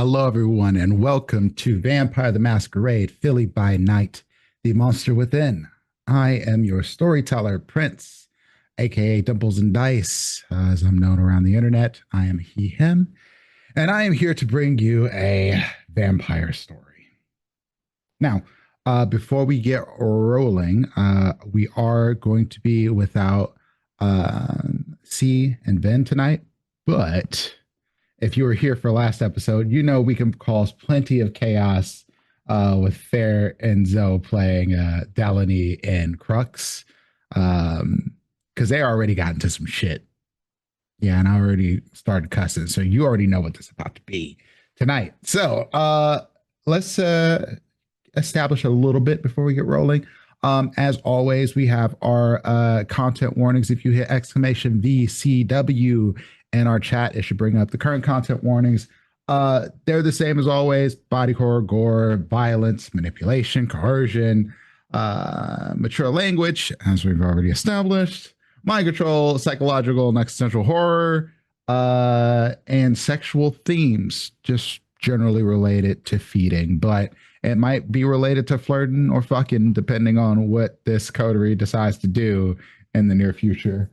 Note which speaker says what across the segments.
Speaker 1: Hello, everyone, and welcome to Vampire the Masquerade, Philly by Night, the Monster Within. I am your storyteller, Prince, aka dimplesndice, as I'm known around the internet. I am he, him, and I am here to bring you a vampire story. Now, before we get rolling, we are going to be without C and Ben tonight, but if you were here for last episode, you know we can cause plenty of chaos with Fair and Zoe playing Delaney and Crux because they already got into some shit. Yeah, and I already started cussing, so you already know what this is about to be tonight. So let's establish a little bit before we get rolling. As always, we have our content warnings. If you hit exclamation VCW in our chat, it should bring up the current content warnings. They're the same as always: body horror, gore, violence, manipulation, coercion, mature language, as we've already established, mind control, psychological and existential horror, and sexual themes, just generally related to feeding, but it might be related to flirting or fucking, depending on what this coterie decides to do in the near future.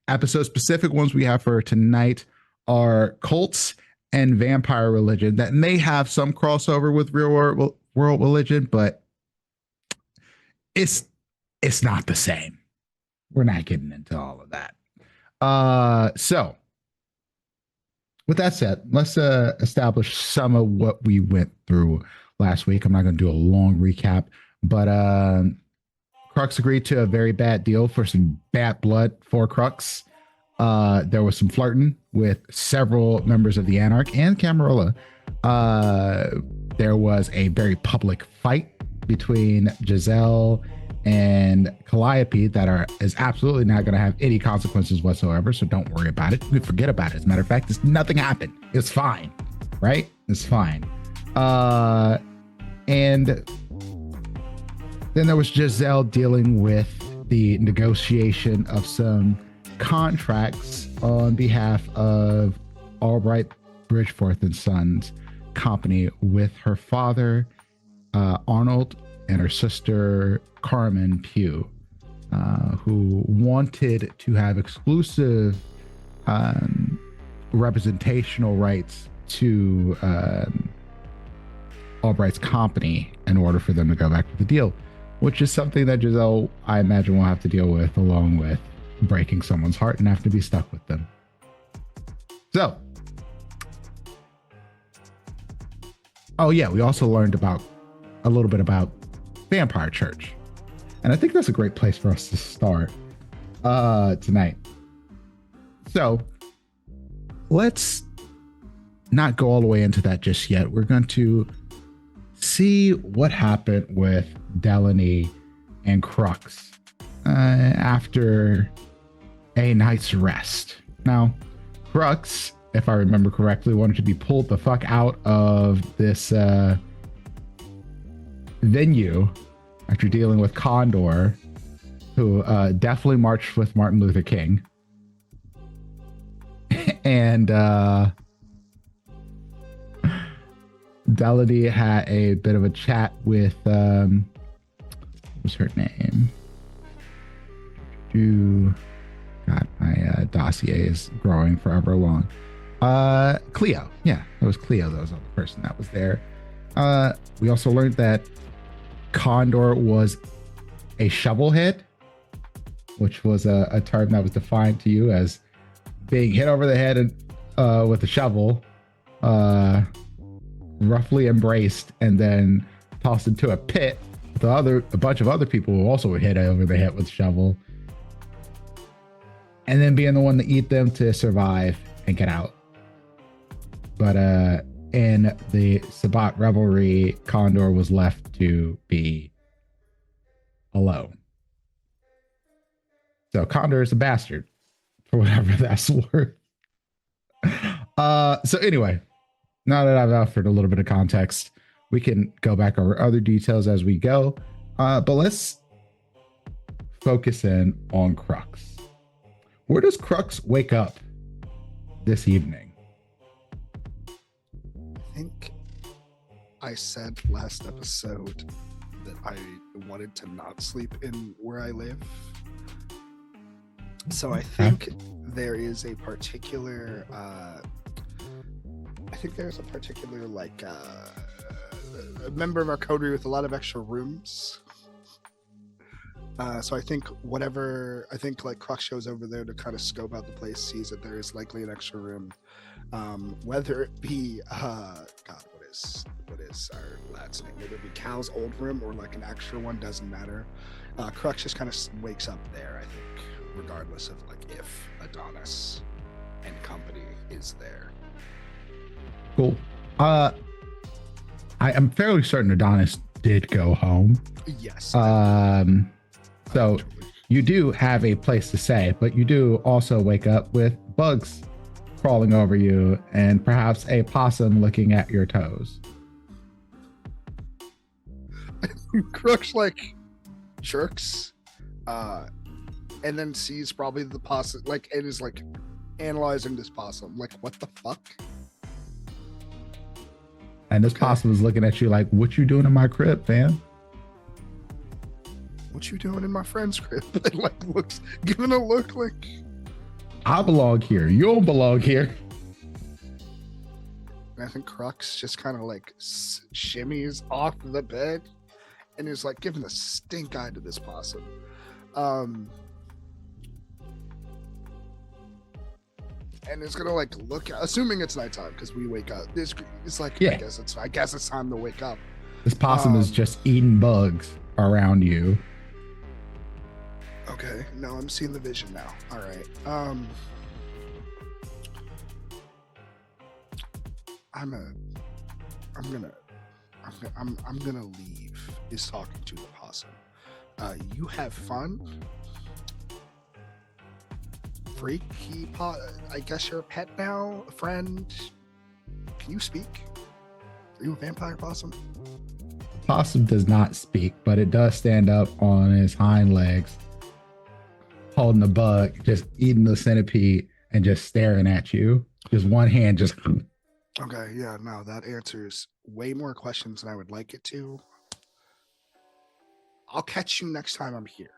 Speaker 1: Episode specific ones we have for tonight are cults and vampire religion that may have some crossover with real world religion, but it's not the same. We're not getting into all of that. So with that said, let's establish some of what we went through last week. I'm not going to do a long recap, but Crux agreed to a very bad deal for some bad blood for Crux. There was some flirting with several members of the Anarch and Camarilla. There was a very public fight between Giselle and Calliope that is absolutely not going to have any consequences whatsoever. So don't worry about it. We forget about it. As a matter of fact, nothing happened. It's fine, right? It's fine. And then there was Giselle dealing with the negotiation of some contracts on behalf of Albright Bridgeforth and Sons company with her father, Arnold, and her sister, Carmen Pugh, who wanted to have exclusive representational rights to Albright's company in order for them to go back to the deal, which is something that Giselle, I imagine, will have to deal with, along with breaking someone's heart and have to be stuck with them. So, oh yeah, we also learned about a little bit about Vampire Church, and I think that's a great place for us to start tonight. So let's not go all the way into that just yet. We're going to see what happened with Delaney and Crux after a night's rest. Now, Crux, if I remember correctly, wanted to be pulled the fuck out of this venue after dealing with Condor, who definitely marched with Martin Luther King. And Delaney had a bit of a chat with what was her name? God, my dossier is growing forever long. Cleo. Yeah, it was Cleo. That was the person that was there. We also learned that Condor was a shovelhead, which was a term that was defined to you as being hit over the head with a shovel, roughly embraced, and then tossed into a pit with a bunch of other people who also were hit over the head with a shovel, and then being the one to eat them to survive and get out. But in the Sabbat revelry, Condor was left to be alone. So Condor is a bastard, for whatever that's worth. So anyway, now that I've offered a little bit of context, we can go back over other details as we go. But let's focus in on Crux. Where does Crux wake up this evening?
Speaker 2: think I said last episode that I wanted to not sleep in where I live. So I think there is a particular like a member of our coterie with a lot of extra rooms. So I think like Crux shows over there to kind of scope out the place, sees that there is likely an extra room, whether it be what is our lad's name? Whether it be Cal's old room or like an extra one, doesn't matter. Crux just kind of wakes up there, I think, regardless of like if Adonis and company is there.
Speaker 1: Cool. I am fairly certain Adonis did go home.
Speaker 2: Yes.
Speaker 1: So you do have a place to stay, but you do also wake up with bugs crawling over you and perhaps a possum looking at your toes.
Speaker 2: Crux like jerks, and then sees probably the possum, like, and is like analyzing this possum, like, what the fuck?
Speaker 1: And this possum is looking at you like, what you doing in my crib, fam?
Speaker 2: What you doing in my friend's crib? And like looks, giving a look like,
Speaker 1: I belong here. You don't belong here.
Speaker 2: And I think Crux just kind of like shimmies off the bed and is like giving a stink eye to this possum. And it's gonna like look, assuming it's nighttime because we wake up. It's like, yeah. I guess it's time to wake up.
Speaker 1: This possum is just eating bugs around you.
Speaker 2: Okay, no, I'm seeing the vision now. All right. I'm gonna leave. Is talking to the possum. You have fun. Freaky I guess you're a pet now, a friend. Can you speak? Are you a vampire possum?
Speaker 1: Possum does not speak, but it does stand up on his hind legs, holding the bug, just eating the centipede and just staring at you. Just one hand just...
Speaker 2: Okay, yeah, no, that answers way more questions than I would like it to. I'll catch you next time I'm here.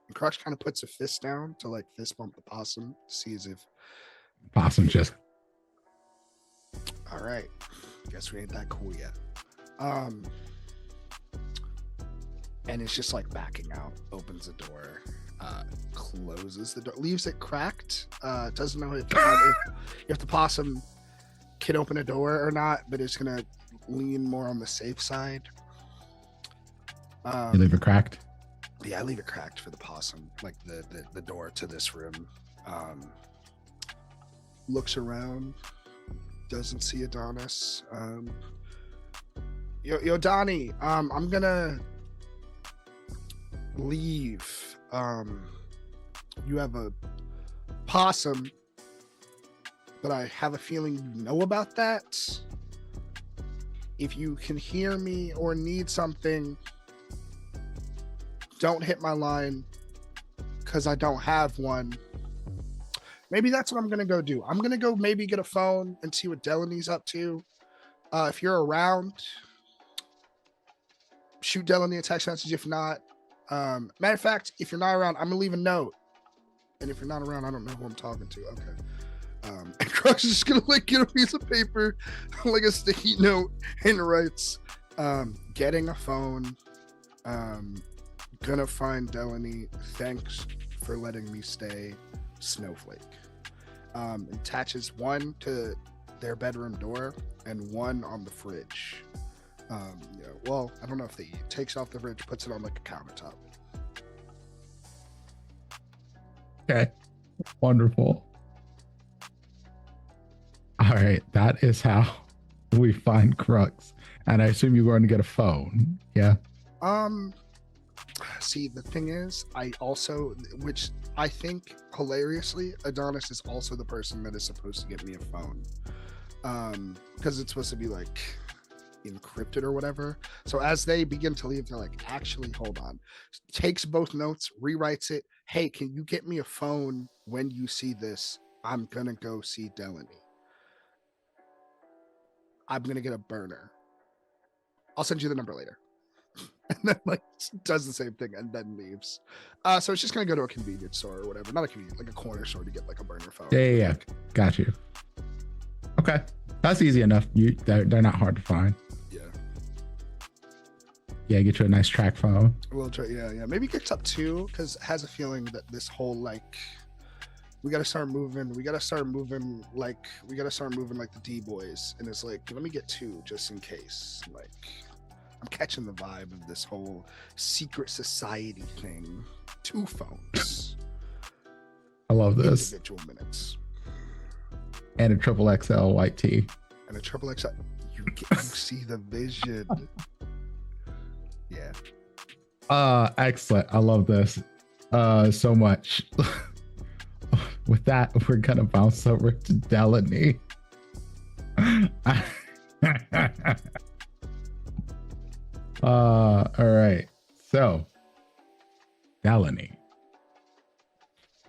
Speaker 2: And Crutch kind of puts a fist down to like fist bump the possum, sees if
Speaker 1: possum just...
Speaker 2: All right, guess we ain't that cool yet. And it's just like backing out, opens the door, closes the door, leaves it cracked. Doesn't know if the possum can open a door or not, but it's gonna lean more on the safe side.
Speaker 1: You leave it cracked?
Speaker 2: Yeah, I leave it cracked for the possum, like the door to this room. Looks around, doesn't see Adonis. Yo, Donnie, I'm gonna leave. You have a possum, but I have a feeling you know about that. If you can hear me or need something, don't hit my line because I don't have one. Maybe that's what I'm gonna go do. I'm gonna go maybe get a phone and see what Delaney's up to. If you're around, shoot Delaney a text message. If not, matter of fact, if you're not around, I'm gonna leave a note. And if you're not around, I don't know who I'm talking to. Okay. And Crux is just gonna like get a piece of paper, like a sticky note, and writes, getting a phone, gonna find Delaney. Thanks for letting me stay. Snowflake. Attaches one to their bedroom door and one on the fridge. Well, I don't know if they takes off the fridge, puts it on like a countertop.
Speaker 1: Okay. Wonderful. All right. That is how we find Crux. And I assume you're going to get a phone. Yeah.
Speaker 2: See, the thing is, I also, which I think hilariously, Adonis is also the person that is supposed to get me a phone. Because it's supposed to be like encrypted or whatever. So as they begin to leave, they're like, actually, hold on. Takes both notes, rewrites it. Hey, can you get me a phone when you see this? I'm gonna go see Delaney. I'm gonna get a burner. I'll send you the number later. And then like does the same thing and then leaves. So it's just gonna go to a convenience store or whatever. Not a convenience, like a corner store to get like a burner phone.
Speaker 1: Yeah. Got you. Okay. That's easy enough. They're not hard to find.
Speaker 2: Yeah.
Speaker 1: Yeah, get you a nice track phone.
Speaker 2: We'll try. Yeah. Maybe gets up two because it has a feeling that this whole like we gotta start moving like the D boys, and it's like let me get two just in case. Like I'm catching the vibe of this whole secret society thing. 2 phones.
Speaker 1: I love this.
Speaker 2: Individual minutes.
Speaker 1: And a triple XL white tee.
Speaker 2: And a triple XL. You see the vision. Yeah.
Speaker 1: Excellent. I love this so much. With that, we're gonna bounce over to Delaney. All right. So, Delaney.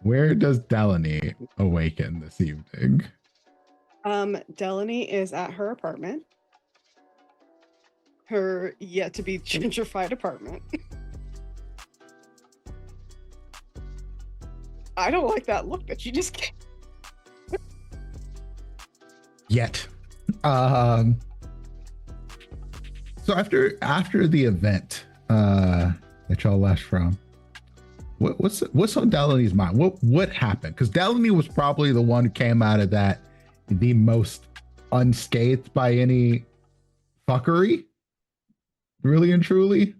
Speaker 1: Where does Delaney awaken this evening?
Speaker 3: Delaney is at her apartment. Her yet to be gentrified apartment. I don't like that look that you just gave.
Speaker 1: Yet. So after the event that y'all left from, what's on Delaney's mind? What happened? Because Delaney was probably the one who came out of that the most unscathed by any fuckery, really and truly.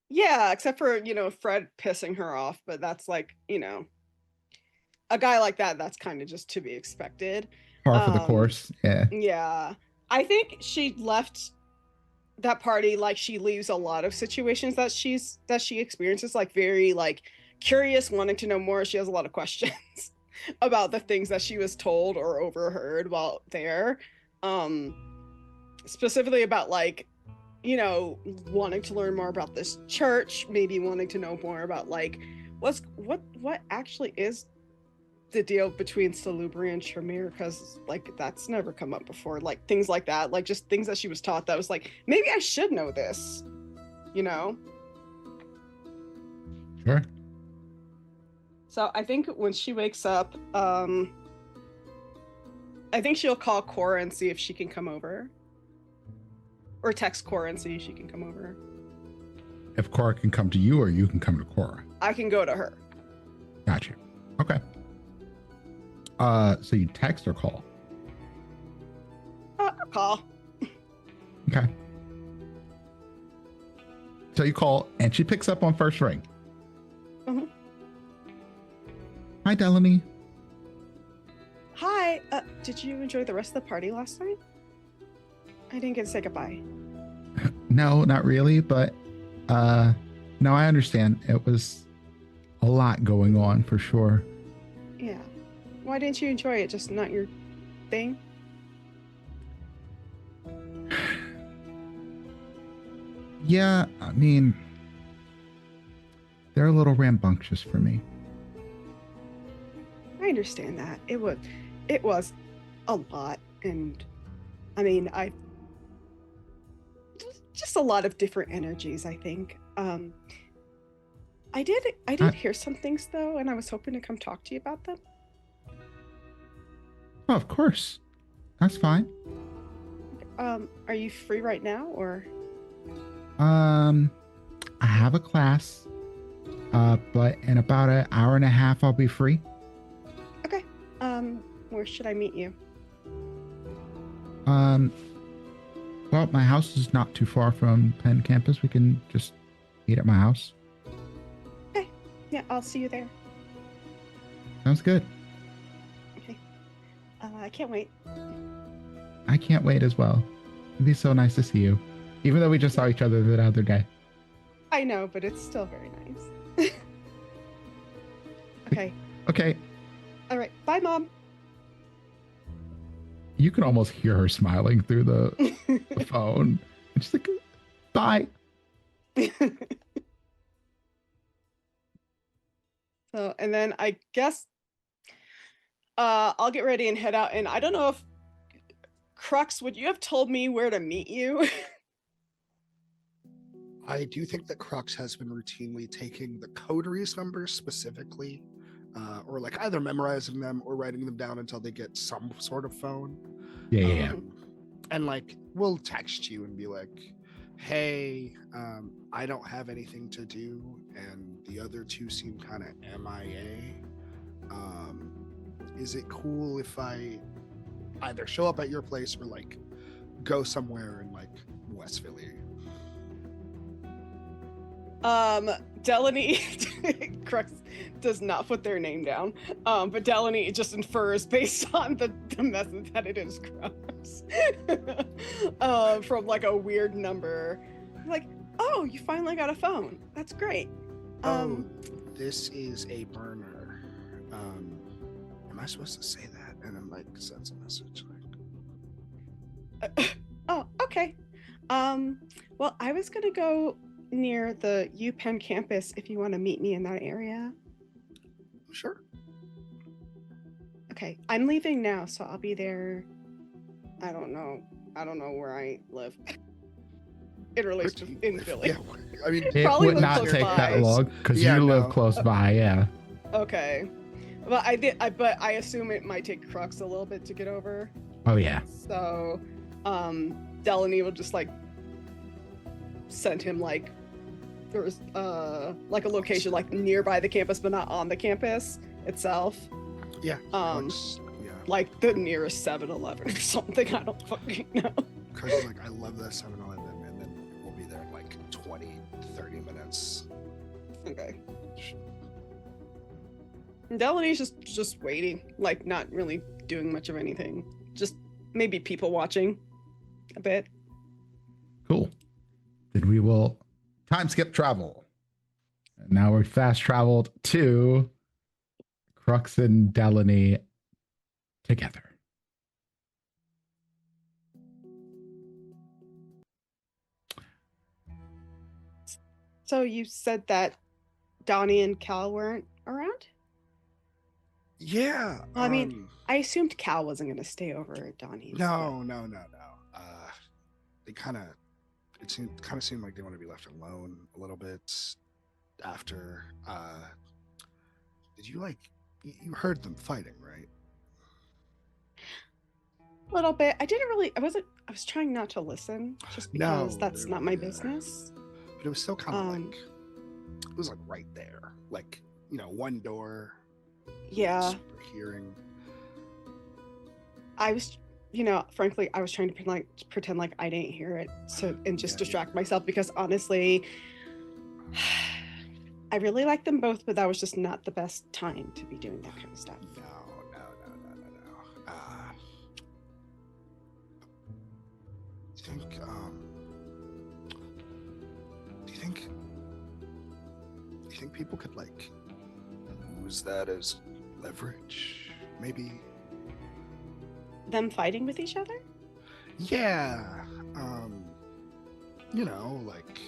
Speaker 3: Yeah, except for, Fred pissing her off, but that's like, a guy like that, that's kind of just to be expected.
Speaker 1: Par for the course. Yeah.
Speaker 3: Yeah. I think she left that party like she leaves a lot of situations that she experiences, like very like curious, wanting to know more. She has a lot of questions about the things that she was told or overheard while there. Specifically about like, wanting to learn more about this church, maybe wanting to know more about like what actually is the deal between Salubri and Tremere, because like that's never come up before, like things like that, like just things that she was taught that was like, maybe I should know this,
Speaker 1: Sure.
Speaker 3: So I think when she wakes up, I think she'll call Cora and see if she can come over, or text Cora and see if she can come over.
Speaker 1: If Cora can come to you, or you can come to Cora.
Speaker 3: I can go to her.
Speaker 1: Gotcha. Okay. So you text or call?
Speaker 3: I'll call.
Speaker 1: Okay. So you call, and she picks up on first ring.
Speaker 3: Mm-hmm.
Speaker 1: Hi, Delaney.
Speaker 3: Hi. Did you enjoy the rest of the party last night? I didn't get to say goodbye.
Speaker 1: No, not really, but no, I understand. It was a lot going on for sure.
Speaker 3: Yeah. Why didn't you enjoy it? Just not your thing?
Speaker 1: Yeah, I mean, they're a little rambunctious for me.
Speaker 3: I understand that. It was a lot, and I mean, just a lot of different energies, I think. I did hear some things though, and I was hoping to come talk to you about them.
Speaker 1: Oh, of course. That's fine.
Speaker 3: Are you free right now, or?
Speaker 1: I have a class, but in about an hour and a half, I'll be free.
Speaker 3: Okay. Where should I meet you?
Speaker 1: Well, my house is not too far from Penn campus. We can just meet at my house.
Speaker 3: Okay. Yeah, I'll see you there.
Speaker 1: Sounds good.
Speaker 3: Okay. I can't wait.
Speaker 1: I can't wait as well. It'd be so nice to see you. Even though we just saw each other the other day.
Speaker 3: I know, but it's still very nice. Okay.
Speaker 1: Okay.
Speaker 3: All right. Bye, Mom.
Speaker 1: You can almost hear her smiling through the phone. And she's like, bye.
Speaker 3: So, and then I guess I'll get ready and head out. And I don't know if Crux, would you have told me where to meet you?
Speaker 2: I do think that Crux has been routinely taking the coteries numbers specifically, or like either memorizing them or writing them down until they get some sort of phone.
Speaker 1: Yeah.
Speaker 2: And like, we'll text you and be like, hey, I don't have anything to do, and the other two seem kind of MIA. Is it cool if I either show up at your place or like go somewhere in like West Philly?
Speaker 3: Delaney, Crux does not put their name down, but Delaney just infers based on the message that it is Crux from like a weird number. Like, oh, you finally got a phone. That's great.
Speaker 2: This is a burner. Am I supposed to say that? And then like sends a message like,
Speaker 3: oh, okay. Well, I was gonna go near the UPenn campus if you want to meet me in that area.
Speaker 2: sure.
Speaker 3: Okay, I'm leaving now, so I'll be there. I don't know where I live. It relates to in Philly.
Speaker 2: Yeah, I mean,
Speaker 1: It
Speaker 3: Probably
Speaker 1: would
Speaker 3: live
Speaker 1: not
Speaker 3: close
Speaker 1: take
Speaker 3: by.
Speaker 1: that long because
Speaker 2: Yeah,
Speaker 1: you live
Speaker 2: no.
Speaker 1: close by. Yeah.
Speaker 3: Okay. Well, but I assume it might take Crux a little bit to get over.
Speaker 1: Oh yeah.
Speaker 3: So, Delaney will just like send him like there's like a location like nearby the campus, but not on the campus itself.
Speaker 2: yeah. Yeah.
Speaker 3: Like the nearest 7-Eleven or something. I don't fucking know.
Speaker 2: Because like I love that 7-Eleven, and then we'll be there in like 20-30 minutes.
Speaker 3: Okay. Delaney's just waiting, like not really doing much of anything. Just maybe people watching a bit.
Speaker 1: Cool. Then we will time skip travel. And now we're fast traveled to Crux and Delaney together.
Speaker 3: So you said that Donnie and Cal weren't around?
Speaker 2: Yeah.
Speaker 3: Well, I mean, I assumed Cal wasn't going to stay over at Donnie's.
Speaker 2: No. They kind of seemed like they want to be left alone a little bit after. Did you like? You heard them fighting, right?
Speaker 3: A little bit. I was trying not to listen just because that's not my business.
Speaker 2: But it was still kind of like, it was like right there, like, you know, one door.
Speaker 3: Yeah.
Speaker 2: Super hearing.
Speaker 3: I was, frankly, I was trying to pretend like I didn't hear it, and just distract myself, because honestly, I really like them both, but that was just not the best time to be doing that kind of stuff.
Speaker 2: No. Do you think people could like use that as leverage? Maybe.
Speaker 3: Them fighting with each other?
Speaker 2: Yeah. Like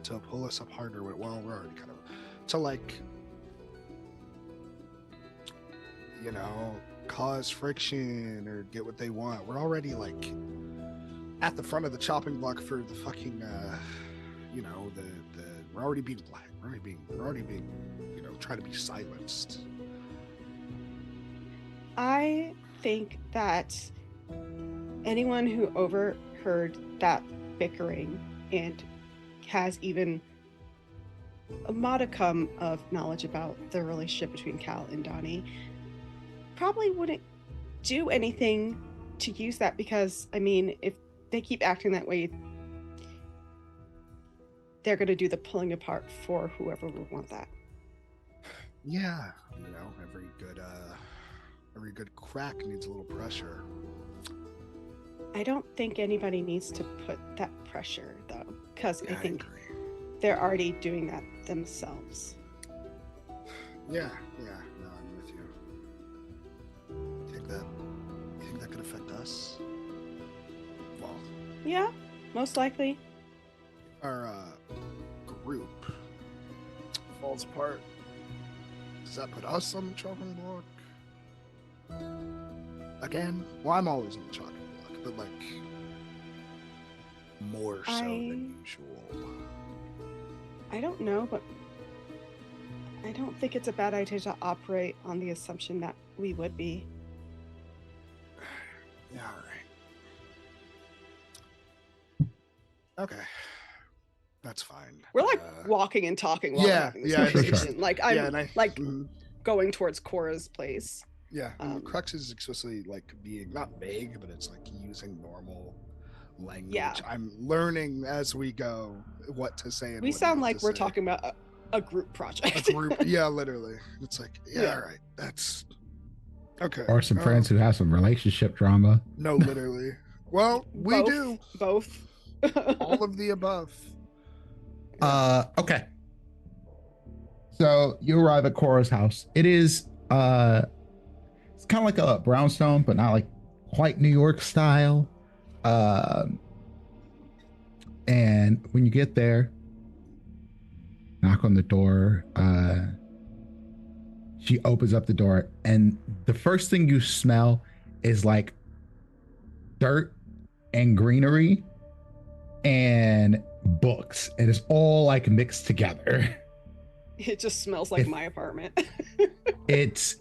Speaker 2: to pull us up harder. Well, we're already kind of to like, cause friction or get what they want. We're already like at the front of the chopping block for the fucking, we're already being black. We're already being, trying to be silenced.
Speaker 3: I think that anyone who overheard that bickering and has even a modicum of knowledge about the relationship between Cal and Donnie probably wouldn't do anything to use that, because, I mean, if they keep acting that way, they're going to do the pulling apart for whoever would want that.
Speaker 2: Yeah, every good crack needs a little pressure.
Speaker 3: I don't think anybody needs to put that pressure, though, because
Speaker 2: Yeah,
Speaker 3: I think
Speaker 2: agree.
Speaker 3: they're already doing that themselves.
Speaker 2: Yeah, no, I'm with you. You think that could affect us? Well,
Speaker 3: Yeah, most likely.
Speaker 2: our group falls apart. Does that put us on the chopping block? Again? Well, I'm always on the chopping block. but like more so than usual?
Speaker 3: I don't know, but I don't think it's a bad idea to operate on the assumption that we would be.
Speaker 2: Yeah, all right. Okay. That's fine.
Speaker 3: We're like walking and talking while we're having this conversation. Like I'm going towards Cora's place.
Speaker 2: Yeah, Crux is explicitly like being not vague, but it's like using normal language.
Speaker 3: Yeah.
Speaker 2: I'm learning as we go what to say. And
Speaker 3: we sound like we're talking about a group project.
Speaker 2: A group, yeah, literally. It's like, all right, that's okay.
Speaker 1: Or some friends who have some relationship drama.
Speaker 2: No, literally. Well, we do
Speaker 3: both.
Speaker 2: All of the above.
Speaker 1: Okay. So you arrive at Cora's house. It is it's kind of like a brownstone, but not like quite New York style. And when you get there, knock on the door. She opens up the door, and the first thing you smell is like dirt and greenery and books. And it's all like mixed together.
Speaker 3: It just smells like my apartment.
Speaker 1: It's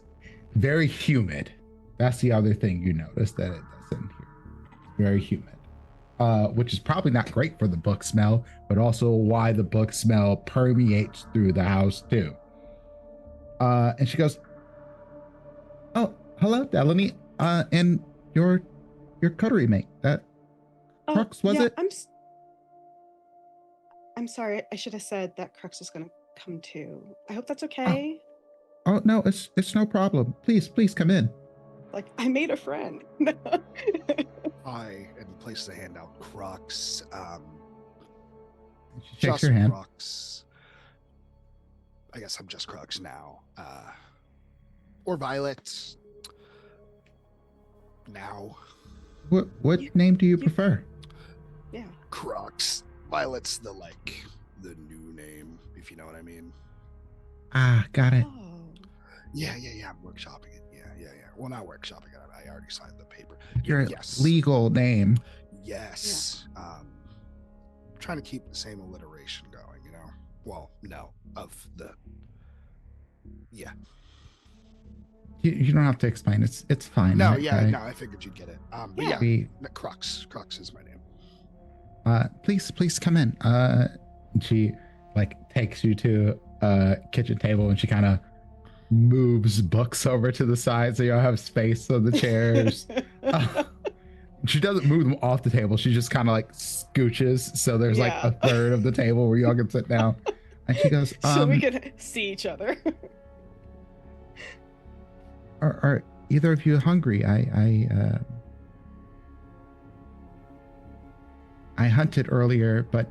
Speaker 1: very humid. That's the other thing you notice that it does in here. Very humid. Which is probably not great for the book smell, but also why the book smell permeates through the house too. And she goes, "Oh, hello, Delaney. And your coterie mate. That Crux, was it?
Speaker 3: I'm sorry. I should have said that Crux is gonna come too. I hope that's okay.
Speaker 1: Oh no, it's no problem. Please come in."
Speaker 3: Like, I made a friend.
Speaker 2: I and place the hand out. Crux.
Speaker 1: She shakes your hand.
Speaker 2: Crux. I guess I'm just Crux now. Or Violet. Now.
Speaker 1: What name do you prefer?
Speaker 3: Yeah.
Speaker 2: Crux. Violet's the new name, if you know what I mean.
Speaker 1: Ah, got it.
Speaker 3: Oh.
Speaker 2: Yeah. I'm workshopping it. Yeah. Well, not workshopping it. I already signed the paper.
Speaker 1: Your legal name.
Speaker 2: Yes. Yeah. Trying to keep the same alliteration going, you know? Well, no, of the... Yeah.
Speaker 1: You don't have to explain. It's fine.
Speaker 2: No,
Speaker 1: right?
Speaker 2: yeah, no, I figured you'd get it. But yeah, Crux is my name.
Speaker 1: Please come in. She takes you to a kitchen table, and she kind of moves books over to the side so y'all have space on the chairs. She doesn't move them off the table. She just kind of scooches so there's a third of the table where y'all can sit down. And she goes,
Speaker 3: so we can see each other.
Speaker 1: Are either of you hungry? I hunted earlier, but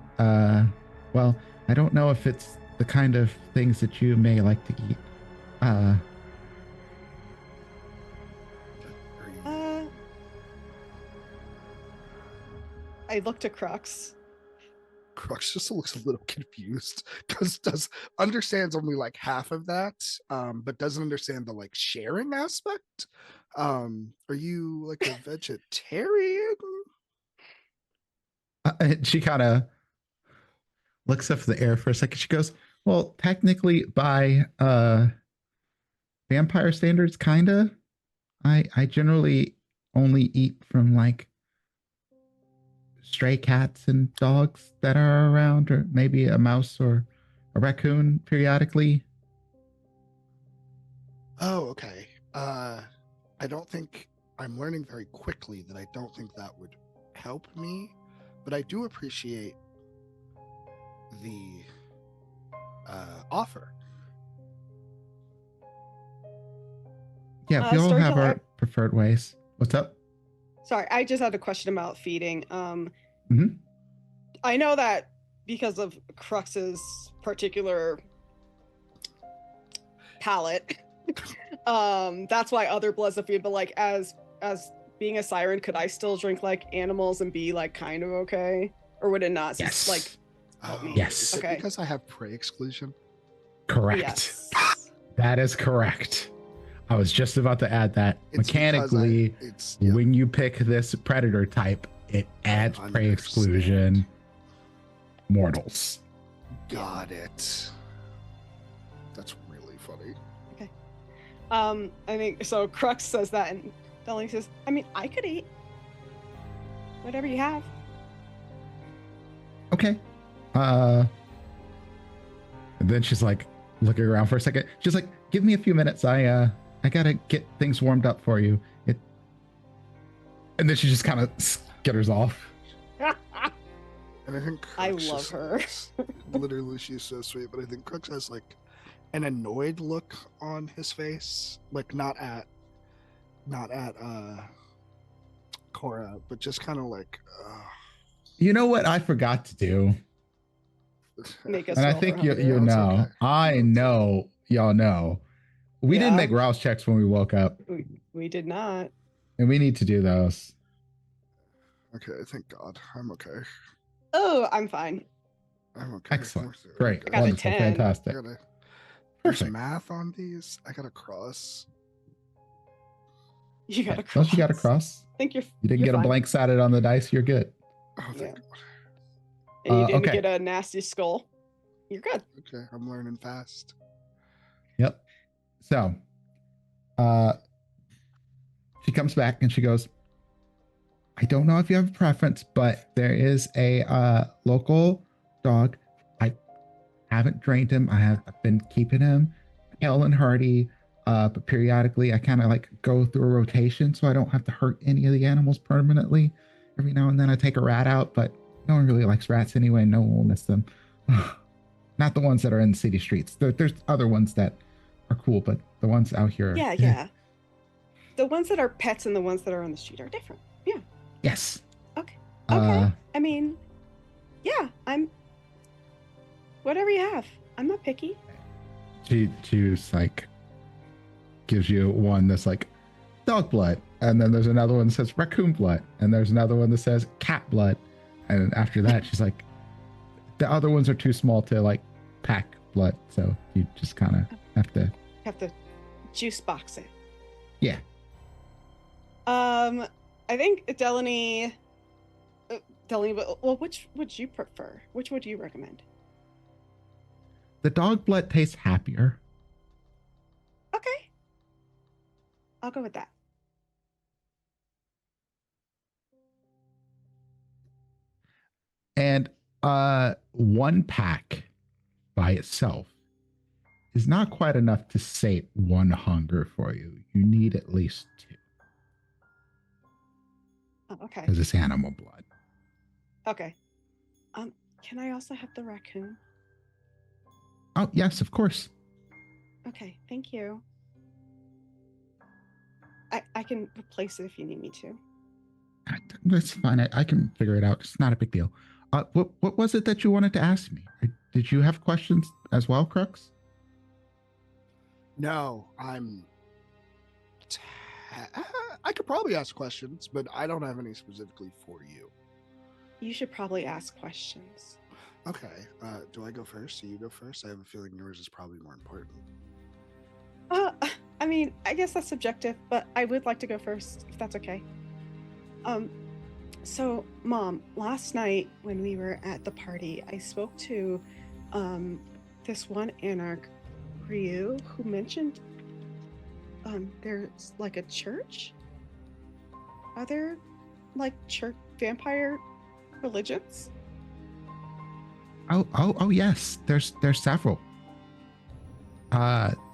Speaker 1: well, I don't know if it's the kind of things that you may like to eat.
Speaker 3: I looked at Crux.
Speaker 2: Crux just looks a little confused because understands only half of that, but doesn't understand the sharing aspect. Are you a vegetarian?
Speaker 1: She kind of looks up in the air for a second. She goes, "Well, technically, by vampire standards, kinda. I generally only eat from stray cats and dogs that are around, or maybe a mouse or a raccoon periodically."
Speaker 2: Oh, okay. I don't think I'm learning very quickly that I don't think that would help me, but I do appreciate the offer.
Speaker 1: Yeah, we all have our preferred ways. What's up?
Speaker 3: Sorry, I just had a question about feeding.
Speaker 1: Mm-hmm.
Speaker 3: I know that because of Crux's particular palate, that's why other bloods of feed. But as being a siren, could I still drink animals and be kind of okay, or would it not?
Speaker 1: Yes.
Speaker 3: Help me?
Speaker 1: Yes.
Speaker 2: Okay. Because I have prey exclusion.
Speaker 1: Correct.
Speaker 3: Yes.
Speaker 1: That is correct. I was just about to add that
Speaker 2: It's because
Speaker 1: mechanically,
Speaker 2: yep,
Speaker 1: when you pick this predator type, it adds prey
Speaker 2: understand.
Speaker 1: exclusion. Mortals.
Speaker 2: Got it. That's really funny.
Speaker 3: Okay. I think so. Crux says that, and Delaney says, "I mean, I could eat whatever you have."
Speaker 1: Okay. And then she's like looking around for a second. She's like, "Give me a few minutes. I gotta get things warmed up for you." And then she just kind of skitters off.
Speaker 2: And I think
Speaker 3: I
Speaker 2: Crux
Speaker 3: love her.
Speaker 2: Literally, she's so sweet. But I think Crux has like an annoyed look on his face, like not at Cora, but just kind of like.
Speaker 1: You know what I forgot to do?
Speaker 3: Make us
Speaker 1: And I
Speaker 3: roll
Speaker 1: think
Speaker 3: for
Speaker 1: you
Speaker 3: hunger.
Speaker 1: know.
Speaker 2: okay.
Speaker 1: I
Speaker 2: That's
Speaker 1: know y'all know. We didn't
Speaker 3: Yeah.
Speaker 1: make rouse checks when we woke up,
Speaker 3: We did not.
Speaker 1: and we need to do those.
Speaker 2: Okay, thank God, I'm okay.
Speaker 3: Oh, I'm fine.
Speaker 2: I'm okay.
Speaker 1: Excellent.
Speaker 2: We're good.
Speaker 1: Great.
Speaker 3: I got a
Speaker 1: Wonderful.
Speaker 3: 10.
Speaker 1: Fantastic.
Speaker 2: I gotta. There's
Speaker 1: Perfect.
Speaker 2: math on these. I gotta cross.
Speaker 3: You got to
Speaker 1: Once
Speaker 3: cross.
Speaker 1: you got across,
Speaker 3: I think
Speaker 1: you didn't
Speaker 3: you're
Speaker 1: get
Speaker 3: fine.
Speaker 1: a blank sided on the dice, you're good.
Speaker 2: Oh, thank
Speaker 3: Yeah.
Speaker 2: God.
Speaker 3: And you didn't
Speaker 1: okay.
Speaker 3: get a nasty skull. You're good.
Speaker 2: Okay, I'm learning fast.
Speaker 1: Yep. So, she comes back and she goes, "I don't know if you have a preference, but there is a local dog. I haven't drained him. I've been keeping him hale and hearty. But periodically I kind of like go through a rotation so I don't have to hurt any of the animals permanently. Every now and then I take a rat out, but no one really likes rats anyway. No one will miss them. Not the ones that are in city streets. There's other ones that are cool, but the ones out here.
Speaker 3: Yeah. The ones that are pets and the ones that are on the street are different. Yeah.
Speaker 1: Yes.
Speaker 3: Okay. I mean, yeah, I'm. Whatever you have. I'm not picky.
Speaker 1: She's like, gives you one that's like dog blood, and then there's another one that says raccoon blood, and there's another one that says cat blood, and after that she's like, the other ones are too small to like pack blood, so you just kind of
Speaker 3: Have to juice box it.
Speaker 1: Yeah.
Speaker 3: I think Delaney, well, which would you prefer? Which would you recommend?
Speaker 1: The dog blood tastes happier.
Speaker 3: Okay. I'll go with that.
Speaker 1: And one pack by itself is not quite enough to sate one hunger for you. You need at least two.
Speaker 3: Oh, okay.
Speaker 1: Because it's animal blood.
Speaker 3: Okay. Can I also have the raccoon?
Speaker 1: Oh, yes, of course.
Speaker 3: Okay, thank you. I can replace it if you need me to.
Speaker 1: That's fine. I can figure it out. It's not a big deal. What was it that you wanted to ask me? Did you have questions as well, Crux?
Speaker 2: No, I could probably ask questions, but I don't have any specifically for you.
Speaker 3: You should probably ask questions.
Speaker 2: Okay. Do I go first? Do you go first? I have a feeling yours is probably more important.
Speaker 3: I mean, I guess that's subjective, but I would like to go first, if that's okay. So, Mom, last night when we were at the party, I spoke to this one anarch, Ryu, who mentioned there's like a church. Are there like church vampire religions?
Speaker 1: Oh yes. There's several. There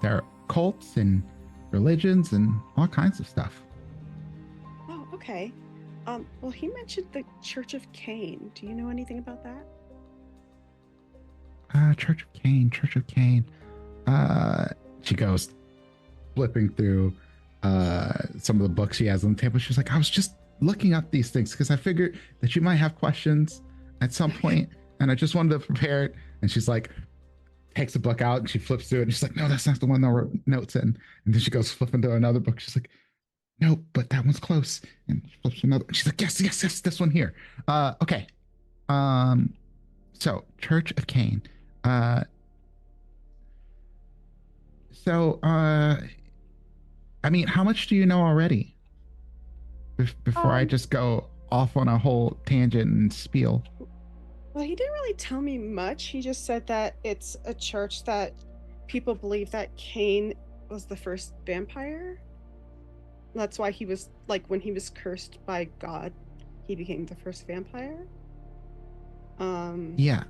Speaker 1: are cults and religions and all kinds of stuff.
Speaker 3: Oh, okay. Well, he mentioned the Church of Cain. Do you know anything about that?
Speaker 1: Church of Cain. She goes flipping through some of the books she has on the table. She's like, I was just looking up these things because I figured that you might have questions at some point, and I just wanted to prepare it. And she's like, takes a book out and she flips through it, and she's like, no, that's not the one that wrote notes in. And then she goes flipping to another book. She's like, no, but that one's close. And she flips to another. She's like, yes, this one here. Okay. So Church of Cain. I mean, how much do you know already? Before I
Speaker 3: Um,
Speaker 1: just go off on a whole tangent and spiel.
Speaker 3: well, he didn't really tell me much. He just said that it's a church that people believe that Cain was the first vampire. That's why he was like when he was cursed by God, he became the first vampire. Um,
Speaker 1: Yeah,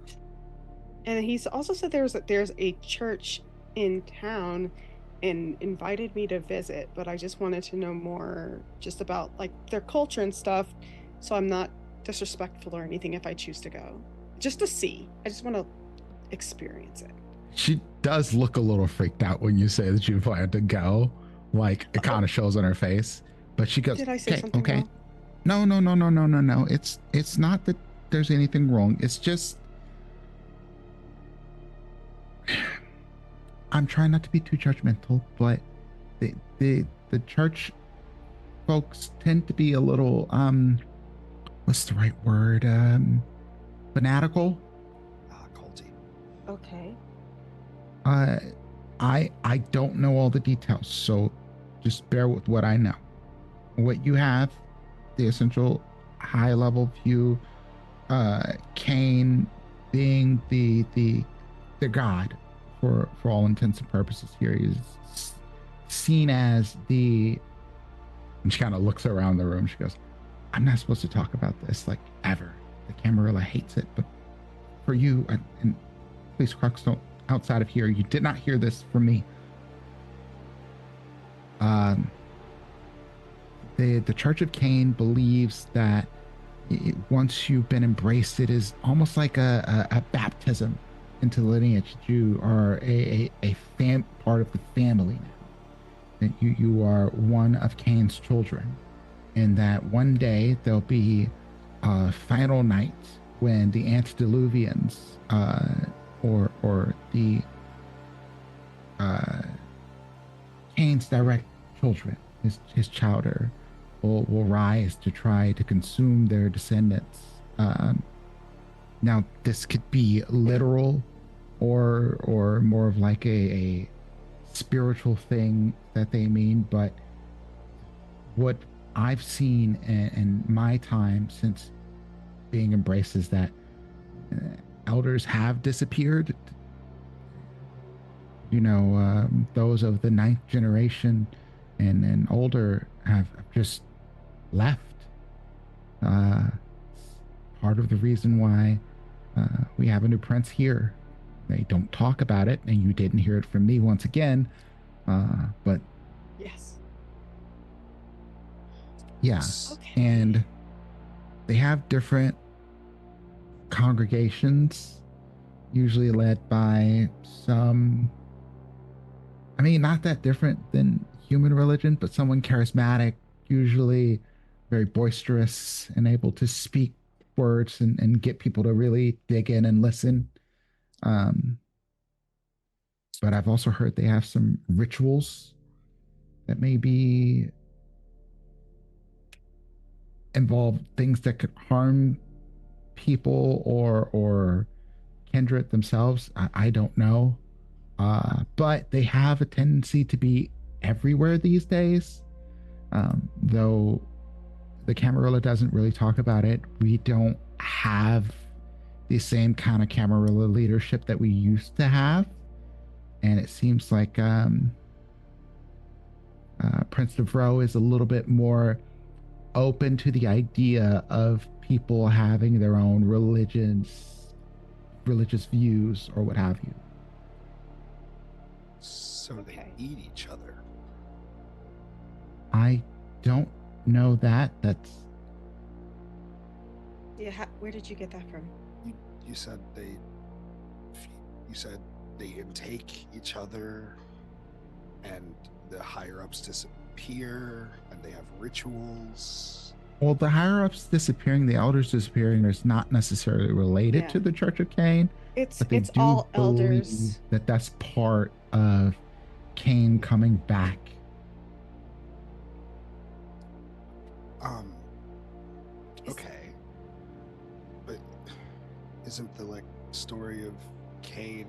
Speaker 3: and he's also said there's a church in town and invited me to visit, but I just wanted to know more just about like their culture and stuff, so I'm not disrespectful or anything if I choose to go. Just to see. I just want to experience it.
Speaker 1: she does look a little freaked out when you say that you plan to go. Like it kind of shows on her face, but she goes,
Speaker 3: Did I say
Speaker 1: "Okay,
Speaker 3: something
Speaker 1: okay,
Speaker 3: wrong?
Speaker 1: no, no, no, no, no, no, no. It's not that there's anything wrong. It's just I'm trying not to be too judgmental, but the church folks tend to be a little what's the right word? Fanatical.
Speaker 2: Culty.
Speaker 3: Okay.
Speaker 1: Uh I don't know all the details, so just bear with what I know. What you have, the essential high level view, Cain being the god for all intents and purposes here is seen as the, and she kind of looks around the room. She goes, I'm not supposed to talk about this like ever. The Camarilla hates it, but for you and please Crux, don't, outside of here, you did not hear this from me. Um, the Church of Cain believes that once you've been embraced, it is almost like a baptism into lineage. You are a part of the family now. That you are one of Cain's children, and that one day there'll be a final night when the antediluvians, or the uh, Cain's direct children, his chowder, will rise to try to consume their descendants. Now, this could be literal, or more of like a spiritual thing that they mean, but what I've seen in my time since being embraced is that elders have disappeared. Those of the ninth generation and older have just left. Uh, Part of the reason why we have a new prince here. They don't talk about it, and you didn't hear it from me once again. But
Speaker 3: Yes.
Speaker 1: yeah,
Speaker 3: Okay.
Speaker 1: and they have different congregations, usually led by some, I mean, not that different than human religion, but someone charismatic, usually very boisterous and able to speak words and get people to really dig in and listen. Um, but I've also heard they have some rituals that maybe involve things that could harm people or kindred themselves. I don't know. But they have a tendency to be everywhere these days. Though the Camarilla doesn't really talk about it. We don't have the same kind of Camarilla leadership that we used to have. And it seems like Prince DeVro is a little bit more open to the idea of people having their own religious views or what have you.
Speaker 2: So
Speaker 3: Okay.
Speaker 2: they eat each other.
Speaker 1: I don't know that. That's
Speaker 3: Yeah. Where did you get that from?
Speaker 2: You said they. You said they intake each other, and the higher ups disappear, and they have rituals.
Speaker 1: well, the higher ups disappearing, the elders disappearing is not necessarily related
Speaker 3: Yeah.
Speaker 1: to the Church of Cain, but they
Speaker 3: It's
Speaker 1: do
Speaker 3: all
Speaker 1: believe
Speaker 3: elders.
Speaker 1: that that's part of Cain coming back.
Speaker 2: Okay, but isn't the story of Cain?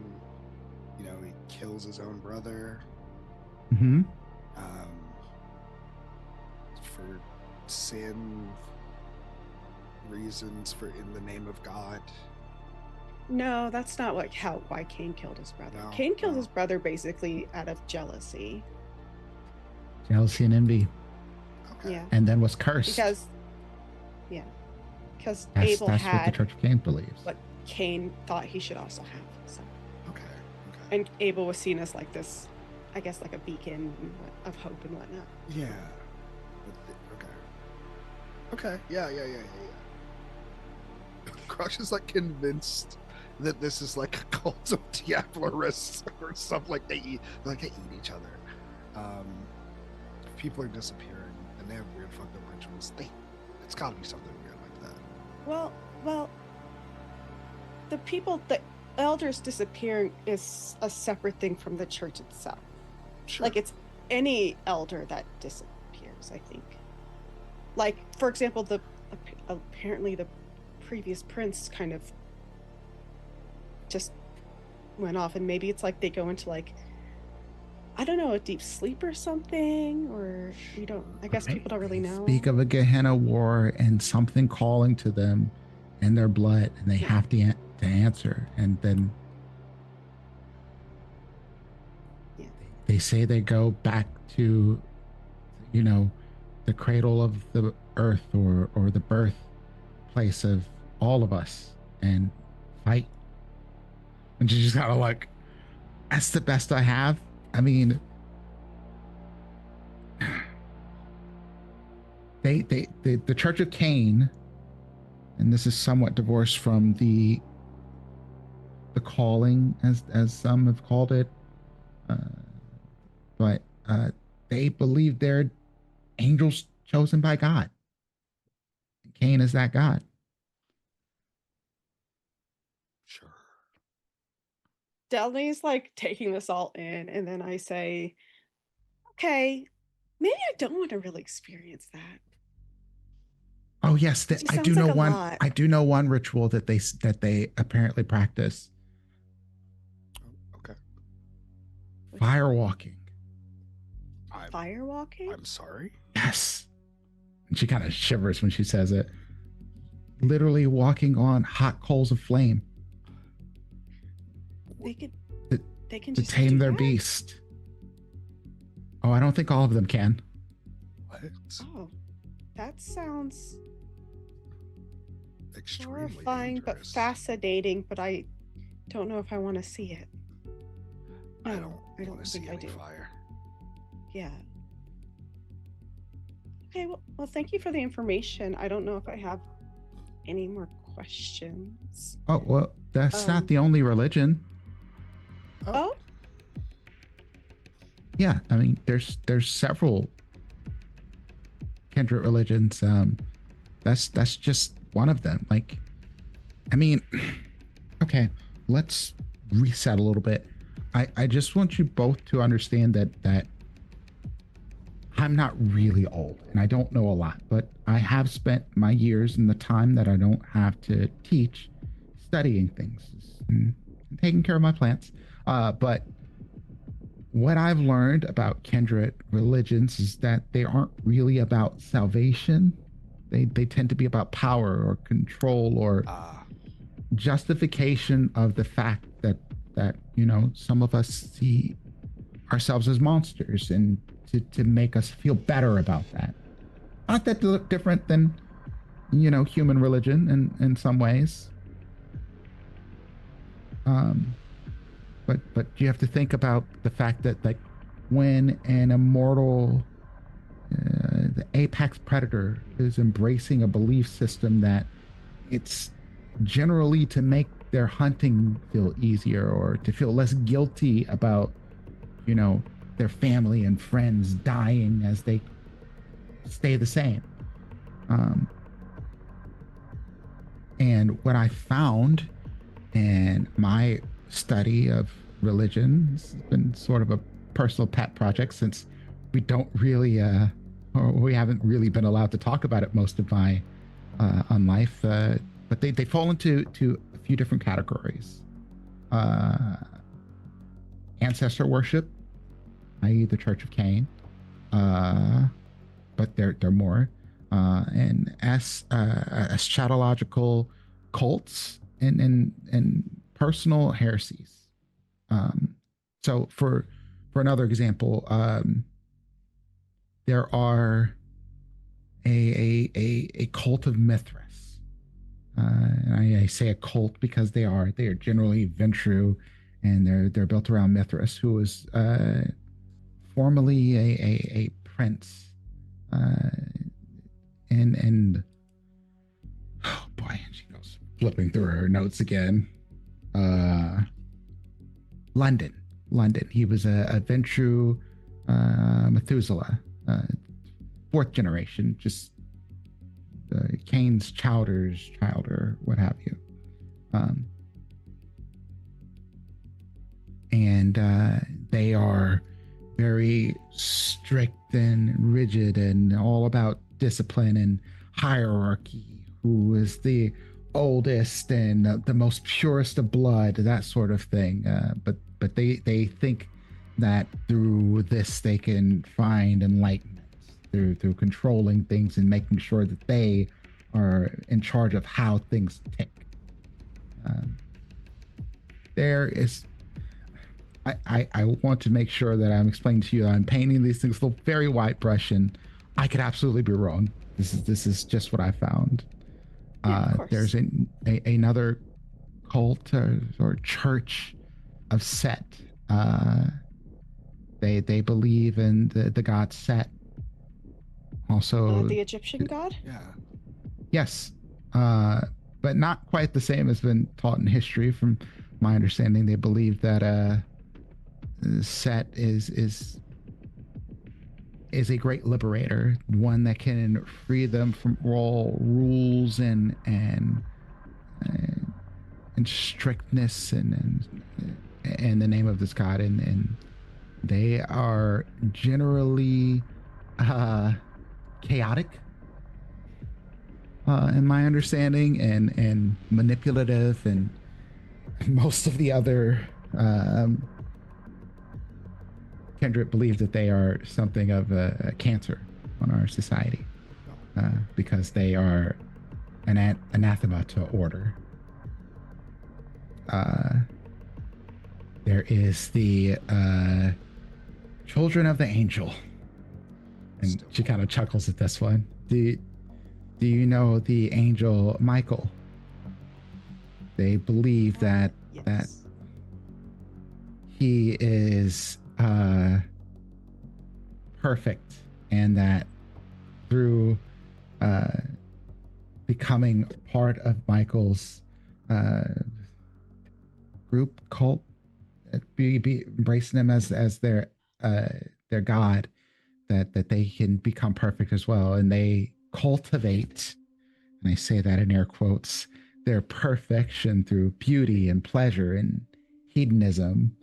Speaker 2: He kills his own brother.
Speaker 1: Mm-hmm.
Speaker 2: Um, sin reasons for in the name of God?
Speaker 3: No, that's not why Cain killed his brother.
Speaker 2: No,
Speaker 3: Cain killed
Speaker 2: no.
Speaker 3: his brother basically out of jealousy.
Speaker 1: Jealousy and envy.
Speaker 2: Okay.
Speaker 3: Yeah.
Speaker 1: And then was cursed.
Speaker 3: Because Abel
Speaker 1: That's what the
Speaker 3: had
Speaker 1: Church of Cain believes.
Speaker 3: what Cain thought he should also have. So.
Speaker 2: Okay.
Speaker 3: And Abel was seen as like this, I guess, like a beacon of hope and whatnot.
Speaker 2: Yeah. Okay. Yeah. Crush is like convinced that this is like a cult of Diabolarists or something. Like they eat each other. People are disappearing and they have weird fucked up rituals. It's got to be something weird like that.
Speaker 3: Well, the elders disappearing is a separate thing from the church itself.
Speaker 2: Sure.
Speaker 3: Like it's any elder that disappears, I think. Like, for example, apparently the previous prince kind of just went off, and maybe it's like they go into like, I don't know, a deep sleep or something, or I guess people don't really know.
Speaker 1: Speak of a Gehenna war and something calling to them in their blood, and they have to answer, and then they say they go back to, the cradle of the earth or the birth place of all of us and fight. And you just gotta like, that's the best I have. I mean, the Church of Cain, and this is somewhat divorced from the calling, as some have called it, but they believe they're angels chosen by God. Cain is that God.
Speaker 2: Sure.
Speaker 3: Delney's like taking this all in, and then I say, okay, maybe I don't want to really experience that.
Speaker 1: Oh yes, I do know one.
Speaker 3: Lot.
Speaker 1: I do know one ritual that they apparently practice.
Speaker 2: Okay.
Speaker 1: Firewalking.
Speaker 3: Firewalking?
Speaker 2: I'm sorry.
Speaker 1: Yes. And she kind of shivers when she says it. Literally walking on hot coals of flame.
Speaker 3: They can
Speaker 1: to
Speaker 3: just
Speaker 1: tame their
Speaker 3: that?
Speaker 1: beast. Oh, I don't think all of them can.
Speaker 2: What?
Speaker 3: Oh, that sounds
Speaker 2: Extremely
Speaker 3: horrifying but
Speaker 2: dangerous.
Speaker 3: fascinating, but I don't know if I want to see it. No,
Speaker 2: I don't want to see
Speaker 3: think I
Speaker 2: any
Speaker 3: do.
Speaker 2: fire.
Speaker 3: Yeah. Okay, well, thank you for the information. I don't know if I have any more questions.
Speaker 1: Oh, well, that's not the only religion.
Speaker 3: Oh?
Speaker 1: Yeah, I mean, there's several kindred religions. That's just one of them. Like, I mean, okay, let's reset a little bit. I just want you both to understand that I'm not really old and I don't know a lot, but I have spent my years and the time that I don't have to teach studying things and taking care of my plants. But what I've learned about kindred religions is that they aren't really about salvation. They tend to be about power or control or justification of the fact that some of us see ourselves as monsters, and to make us feel better about that. Not that different than human religion in some ways. But you have to think about the fact that, like, when an immortal, the apex predator is embracing a belief system that it's generally to make their hunting feel easier or to feel less guilty about, their family and friends dying as they stay the same. And what I found in my study of religion, has been sort of a personal pet project since we don't really or we haven't really been allowed to talk about it most of my on life, but they fall into a few different categories. Ancestor worship, i.e. the Church of Cain, but they're more and eschatological cults and personal heresies. So for another example, there are a cult of Mithras. I say a cult because they are generally Ventru, and they're built around Mithras, who was formerly a prince, and oh boy, she goes flipping through her notes again. Uh, London, London. He was a Ventru Methuselah, fourth generation, just Cain's Chowder's child or what have you. And they are very strict and rigid and all about discipline and hierarchy. Who is the oldest and the most purest of blood, that sort of thing. But they think that through this they can find enlightenment through controlling things and making sure that they are in charge of how things tick. There is. I want to make sure that I'm explaining to you that I'm painting these things with a very white brush, and I could absolutely be wrong. This is just what I found. There's another cult or church of Set. They believe in the god Set. Also,
Speaker 3: the Egyptian god.
Speaker 2: Yeah.
Speaker 1: Yes, but not quite the same as been taught in history. From my understanding, they believe that Set is a great liberator, one that can free them from all rules and strictness and in the name of this god, and they are generally chaotic, in my understanding, and manipulative, and most of the other kindred believe that they are something of a cancer on our society, because they are an anathema to order. There is the children of the angel, and she kind of chuckles at this one. Do you know the angel Michael? They believe that
Speaker 3: Yes.
Speaker 1: that he is perfect, and that through becoming part of Michael's group cult, be embracing him as their god, that they can become perfect as well, and they cultivate, and I say that in air quotes, their perfection through beauty and pleasure and hedonism,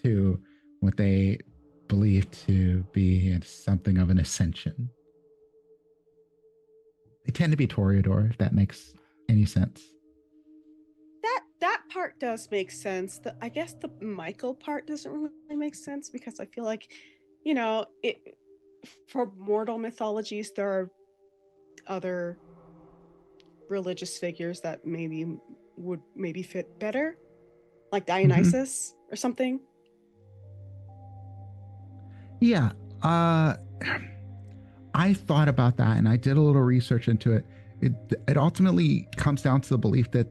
Speaker 1: to what they believe to be something of an ascension. They tend to be Toreador, if that makes any sense.
Speaker 3: That part does make sense. I guess the Michael part doesn't really make sense, because I feel like, for mortal mythologies, there are other religious figures that would fit better, like Dionysus or something.
Speaker 1: Yeah. I thought about that, and I did a little research into it. It ultimately comes down to the belief that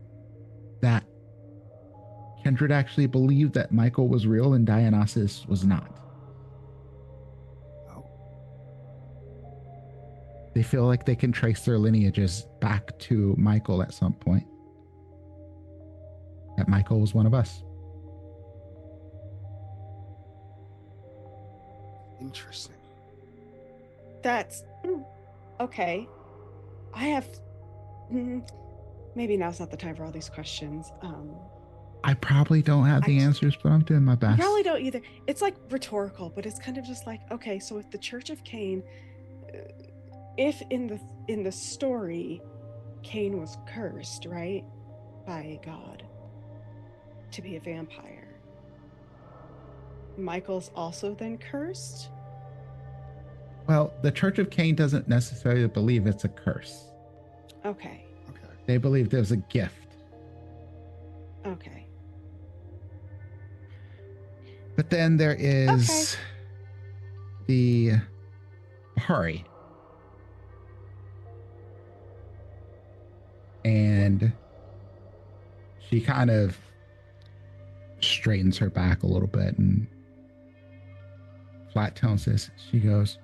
Speaker 1: Kindred actually believed that Michael was real and Dionysus was not.
Speaker 2: Oh.
Speaker 1: They feel like they can trace their lineages back to Michael at some point. That Michael was one of us.
Speaker 2: Interesting.
Speaker 3: That's okay. I have maybe now's not the time for all these questions.
Speaker 1: I probably don't have the answers, but I'm doing my best.
Speaker 3: I probably don't either. It's like rhetorical, but it's kind of just like, okay, so if the Church of Cain, if in the story, Cain was cursed, right, by God to be a vampire, Michael's also then cursed?
Speaker 1: Well, the Church of Cain doesn't necessarily believe it's a curse.
Speaker 3: Okay.
Speaker 2: Okay.
Speaker 1: They believe there's a gift.
Speaker 3: Okay.
Speaker 1: But then there is the Bahari. And she kind of straightens her back a little bit and flat tones this. She goes,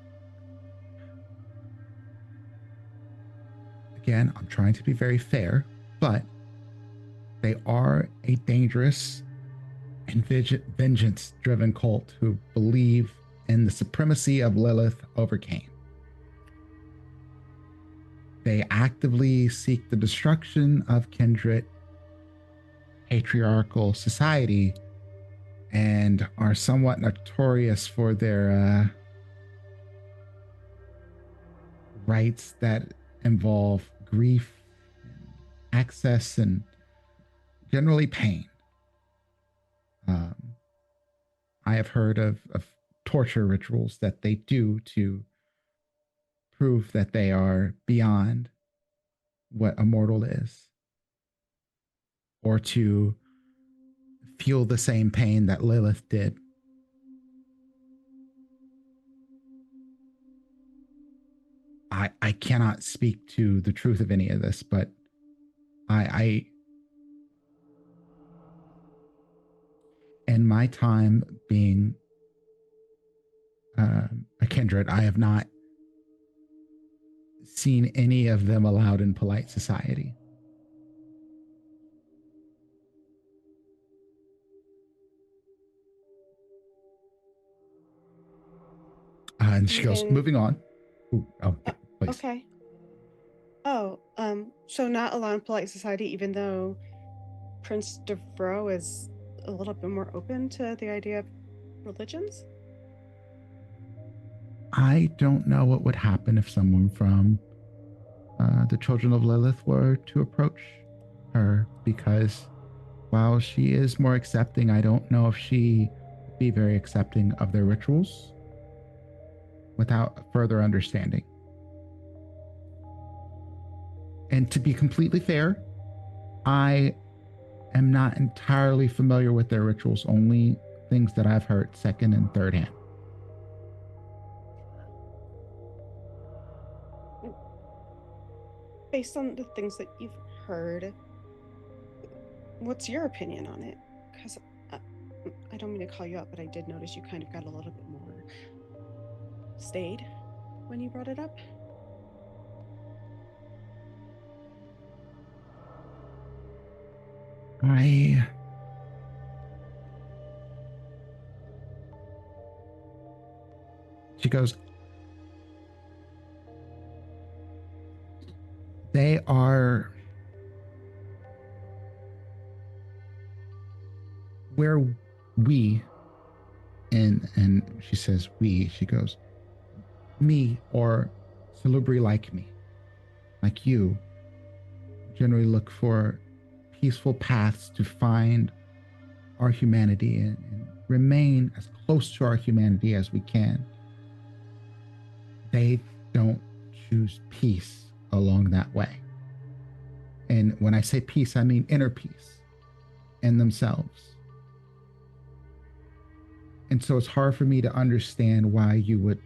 Speaker 1: again, I'm trying to be very fair, but they are a dangerous and vengeance driven cult who believe in the supremacy of Lilith over Cain. They actively seek the destruction of kindred patriarchal society and are somewhat notorious for their rites that involve grief, access, and generally pain. I have heard of torture rituals that they do to prove that they are beyond what a mortal is, or to feel the same pain that Lilith did. I cannot speak to the truth of any of this, but I in my time being a kindred, I have not seen any of them allowed in polite society. And she goes, moving on. Ooh, oh, please.
Speaker 3: Okay. Oh, so not allowed in polite society, even though Prince Devro is a little bit more open to the idea of religions?
Speaker 1: I don't know what would happen if someone from the Children of Lilith were to approach her, because while she is more accepting, I don't know if she would be very accepting of their rituals without further understanding. And to be completely fair, I am not entirely familiar with their rituals, only things that I've heard second and third hand.
Speaker 3: Based on the things that you've heard, what's your opinion on it? Because I don't mean to call you up, but I did notice you kind of got a little bit more staid when you brought it up.
Speaker 1: She goes, they are where we, and she says we, she goes, me or Salubri like me, like you, generally look for peaceful paths to find our humanity and remain as close to our humanity as we can. They don't choose peace along that way. And when I say peace, I mean inner peace in themselves. And so it's hard for me to understand why you would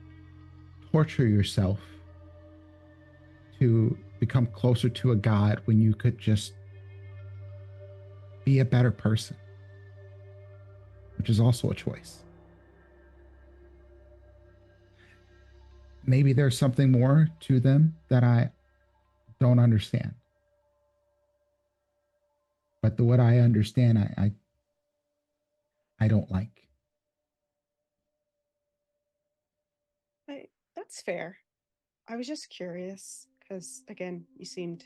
Speaker 1: torture yourself to become closer to a god when you could just be a better person, which is also a choice. Maybe there's something more to them that I don't understand. But what I understand, I don't like.
Speaker 3: That's fair. I was just curious because, again, you seemed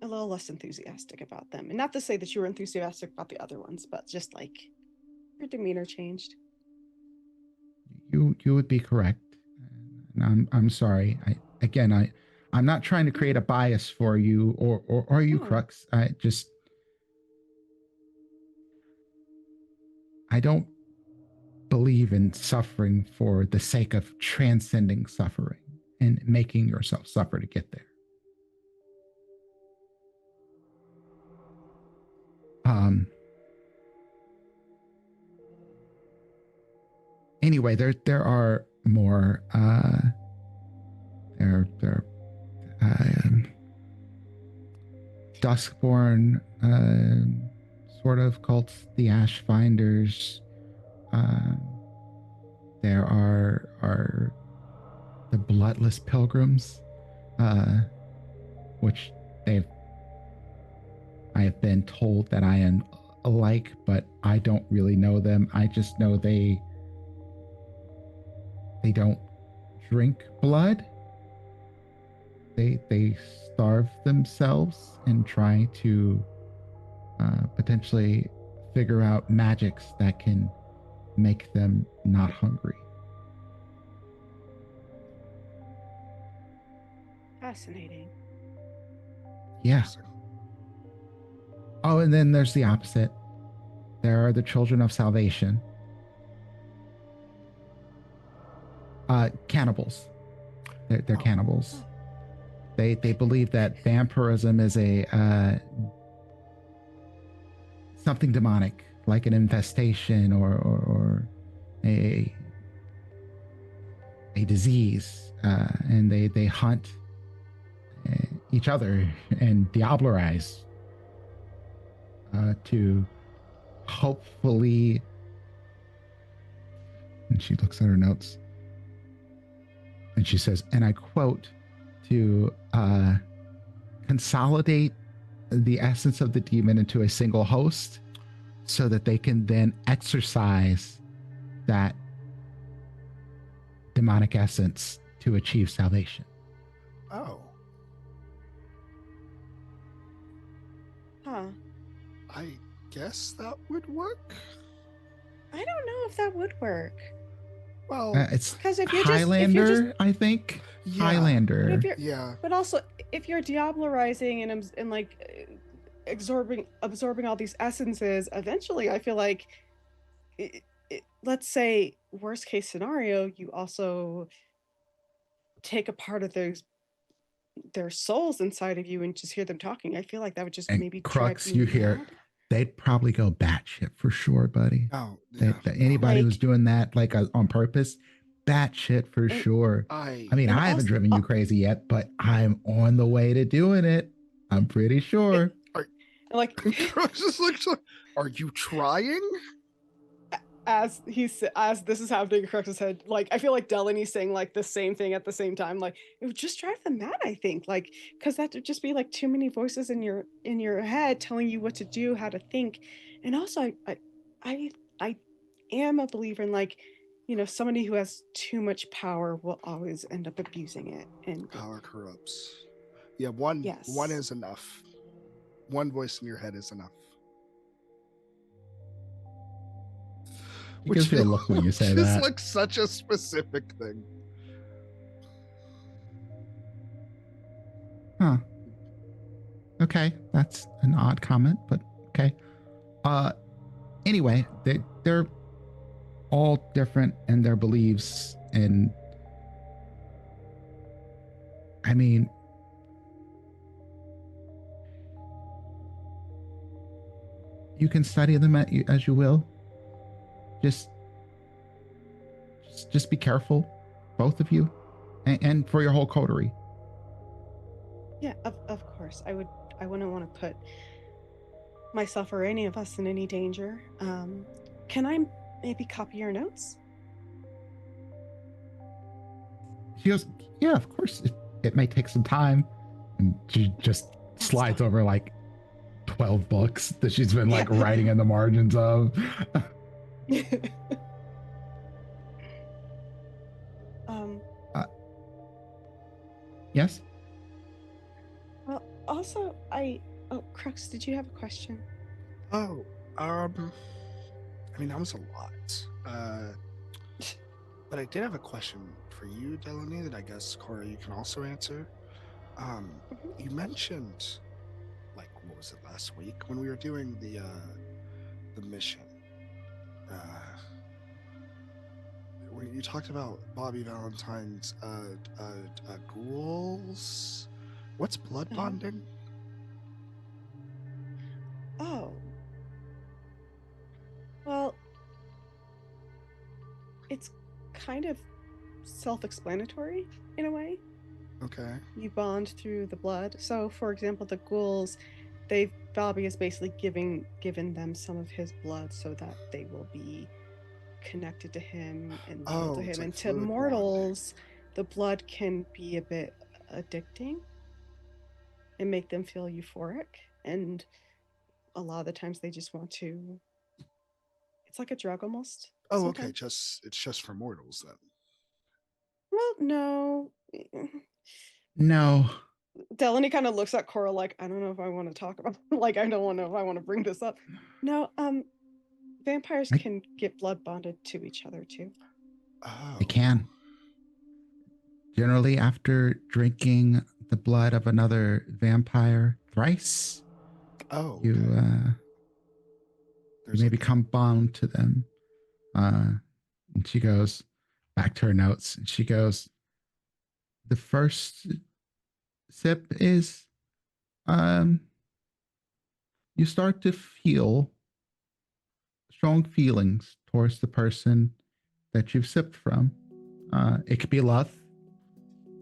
Speaker 3: a little less enthusiastic about them. And not to say that you were enthusiastic about the other ones, but just like your demeanor changed.
Speaker 1: You would be correct. And I'm sorry. I'm not trying to create a bias for you or you, Crux. I don't believe in suffering for the sake of transcending suffering and making yourself suffer to get there. Anyway, there are more Duskborn sort of cults, the Ashfinders. There are the Bloodless Pilgrims, which I have been told that I am alike, but I don't really know them. I just know they don't drink blood. They starve themselves and try to potentially figure out magics that can make them not hungry.
Speaker 3: Fascinating.
Speaker 1: Yeah. Oh, and then there's the opposite. There are the Children of Salvation. Cannibals. They're cannibals. They believe that vampirism is a something demonic, like an infestation or a disease, and they hunt each other and diablerize to hopefully. And she looks at her notes and she says, and I quote, to consolidate the essence of the demon into a single host so that they can then exercise that demonic essence to achieve salvation.
Speaker 2: Oh.
Speaker 3: Huh.
Speaker 2: I guess that would work.
Speaker 3: I don't know if that would work.
Speaker 2: Well,
Speaker 1: it's
Speaker 3: because if
Speaker 1: Highlander, I think.
Speaker 2: Yeah.
Speaker 1: Highlander.
Speaker 3: But also, if you're diablerizing and like absorbing all these essences, eventually, I feel like, let's say, worst case scenario, you also take a part of their souls inside of you and just hear them talking. I feel like that would just maybe
Speaker 1: Crux,
Speaker 3: drive
Speaker 1: you
Speaker 3: mad.
Speaker 1: hear. They'd probably go batshit for sure, buddy.
Speaker 2: Oh, yeah.
Speaker 1: Anybody who's doing that like on purpose, batshit for sure. I mean, I haven't driven you crazy yet, but I'm on the way to doing it. I'm pretty sure.
Speaker 2: Crux is like, are you trying?
Speaker 3: As this is happening across his head, like I feel like Delaney's saying like the same thing at the same time. Like it would just drive them mad, I think. Like because that would just be like too many voices in your head telling you what to do, how to think. And also I am a believer in, like, somebody who has too much power will always end up abusing it, and
Speaker 2: power corrupts. Yeah, one is enough. One voice in your head is enough.
Speaker 1: It gives me a look when you say that.
Speaker 2: It's like such a specific thing.
Speaker 1: Huh. Okay, that's an odd comment, but okay. Anyway, they're all different in their beliefs, and I mean, you can study them as you will. Just be careful, both of you, and for your whole coterie.
Speaker 3: Yeah, of course. I wouldn't want to put myself or any of us in any danger. Can I maybe copy your notes?
Speaker 1: She goes, yeah, of course. It may take some time. And she just slides over like 12 books that she's been like writing in the margins of. Yes?
Speaker 3: Well, also, Crux, did you have a question?
Speaker 2: Oh, I mean, that was a lot. But I did have a question for you, Delaney, that I guess, Cora, you can also answer. You mentioned, like, what was it, last week when we were doing the mission? you talked about Bobby Valentine's ghouls. What's blood bonding?
Speaker 3: Oh. Well, it's kind of self-explanatory in a way.
Speaker 2: Okay.
Speaker 3: You bond through the blood. So, for example, the ghouls, Bobby is basically given them some of his blood so that they will be connected to him and loyal to him.
Speaker 2: It's like
Speaker 3: And to
Speaker 2: fluid
Speaker 3: mortals, the blood can be a bit addicting and make them feel euphoric. And a lot of the times they just want to. It's like a drug almost.
Speaker 2: Oh, okay.
Speaker 3: Sometimes.
Speaker 2: It's just for mortals then.
Speaker 3: Well, no.
Speaker 1: No.
Speaker 3: Delaney kind of looks at Cora like, I don't know if I want to talk about like I don't want to know if I want to bring this up. No, vampires can get blood bonded to each other too.
Speaker 2: Oh.
Speaker 1: They can. Generally, after drinking the blood of another vampire thrice,
Speaker 2: Okay.
Speaker 1: you may become bound to them. And she goes back to her notes, and she goes, the first sip is you start to feel strong feelings towards the person that you've sipped from. It could be love,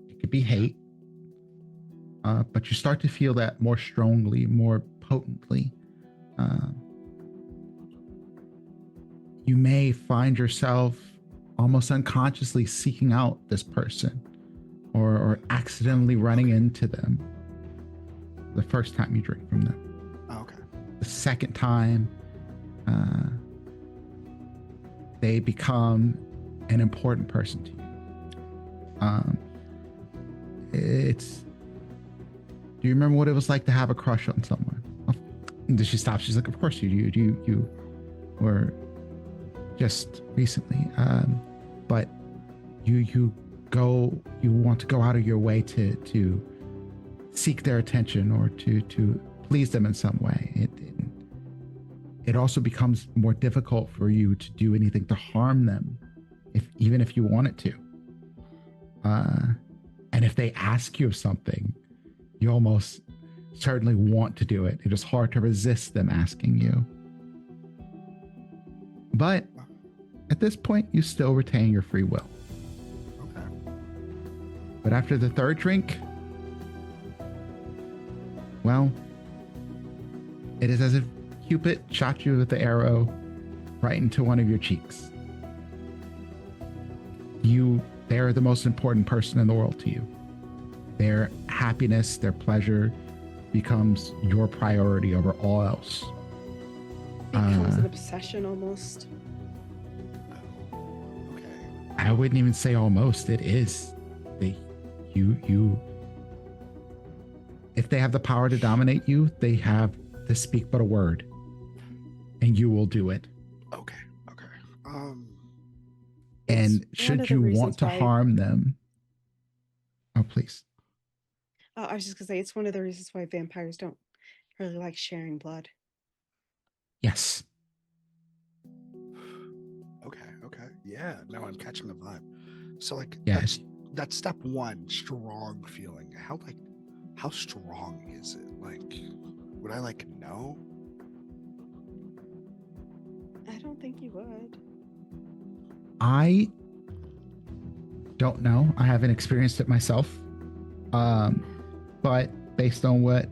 Speaker 1: it could be hate, but you start to feel that more strongly, more potently. You may find yourself almost unconsciously seeking out this person or accidentally running into them the first time you drink from them.
Speaker 2: Okay.
Speaker 1: The second time, they become an important person to you. Do you remember what it was like to have a crush on someone? Does she stop? She's like, of course you do. You were just recently, but you want to go out of your way to seek their attention or to please them in some way. It also becomes more difficult for you to do anything to harm them, even if you want it to. And if they ask you of something, you almost certainly want to do it. It is hard to resist them asking you. But at this point, you still retain your free will.
Speaker 2: Okay.
Speaker 1: But after the third drink, well, it is as if Cupid shot you with the arrow right into one of your cheeks. They are the most important person in the world to you. Their happiness, their pleasure becomes your priority over all else.
Speaker 3: Becomes an obsession almost.
Speaker 2: Okay.
Speaker 1: I wouldn't even say almost. It is. If they have the power to dominate you, they have to speak but a word, and you will do it.
Speaker 2: Okay.
Speaker 1: And should you want to harm them, oh please.
Speaker 3: I was just gonna say it's one of the reasons why vampires don't really like sharing blood.
Speaker 1: Yes.
Speaker 2: Okay. Yeah. Now I'm catching the vibe. So
Speaker 1: Yes.
Speaker 2: that's step one. Strong feeling. How strong is it? Would I know?
Speaker 3: I don't think you would.
Speaker 1: I don't know. I haven't experienced it myself. But based on what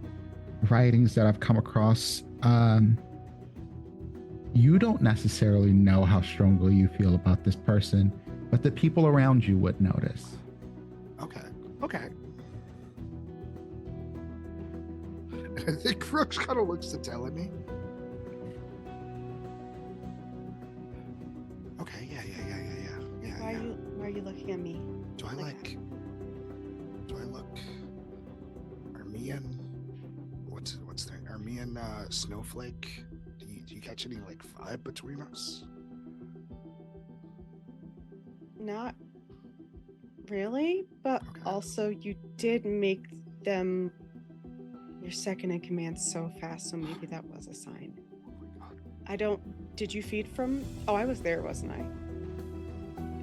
Speaker 1: writings that I've come across, you don't necessarily know how strongly you feel about this person, but the people around you would notice.
Speaker 2: Okay. I think Crooks kind of looks to Delaney. Okay, yeah.
Speaker 3: Why are you looking at me?
Speaker 2: Do I look Armenian? What's their Armenian snowflake? Do you catch any vibe between us?
Speaker 3: Not really, but also you did make them your second in command so fast, so maybe that was a sign.
Speaker 2: Oh my god.
Speaker 3: Did you feed from? Oh, I was there, wasn't I?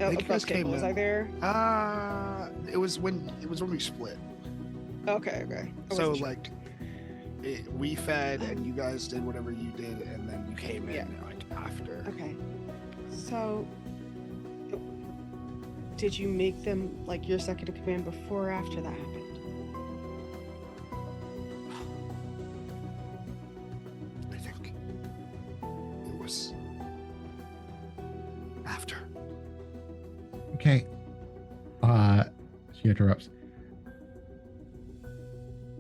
Speaker 2: think you guys
Speaker 3: above
Speaker 2: came
Speaker 3: table. Was
Speaker 2: in.
Speaker 3: I there?
Speaker 2: It was when we split.
Speaker 3: Okay. I
Speaker 2: So
Speaker 3: wasn't sure.
Speaker 2: like, we fed and you guys did whatever you did, and then you came in
Speaker 3: Yeah.
Speaker 2: like after.
Speaker 3: Okay. So, did you make them like your second in command before or after that happened?
Speaker 2: I think it was after.
Speaker 1: Okay. She interrupts.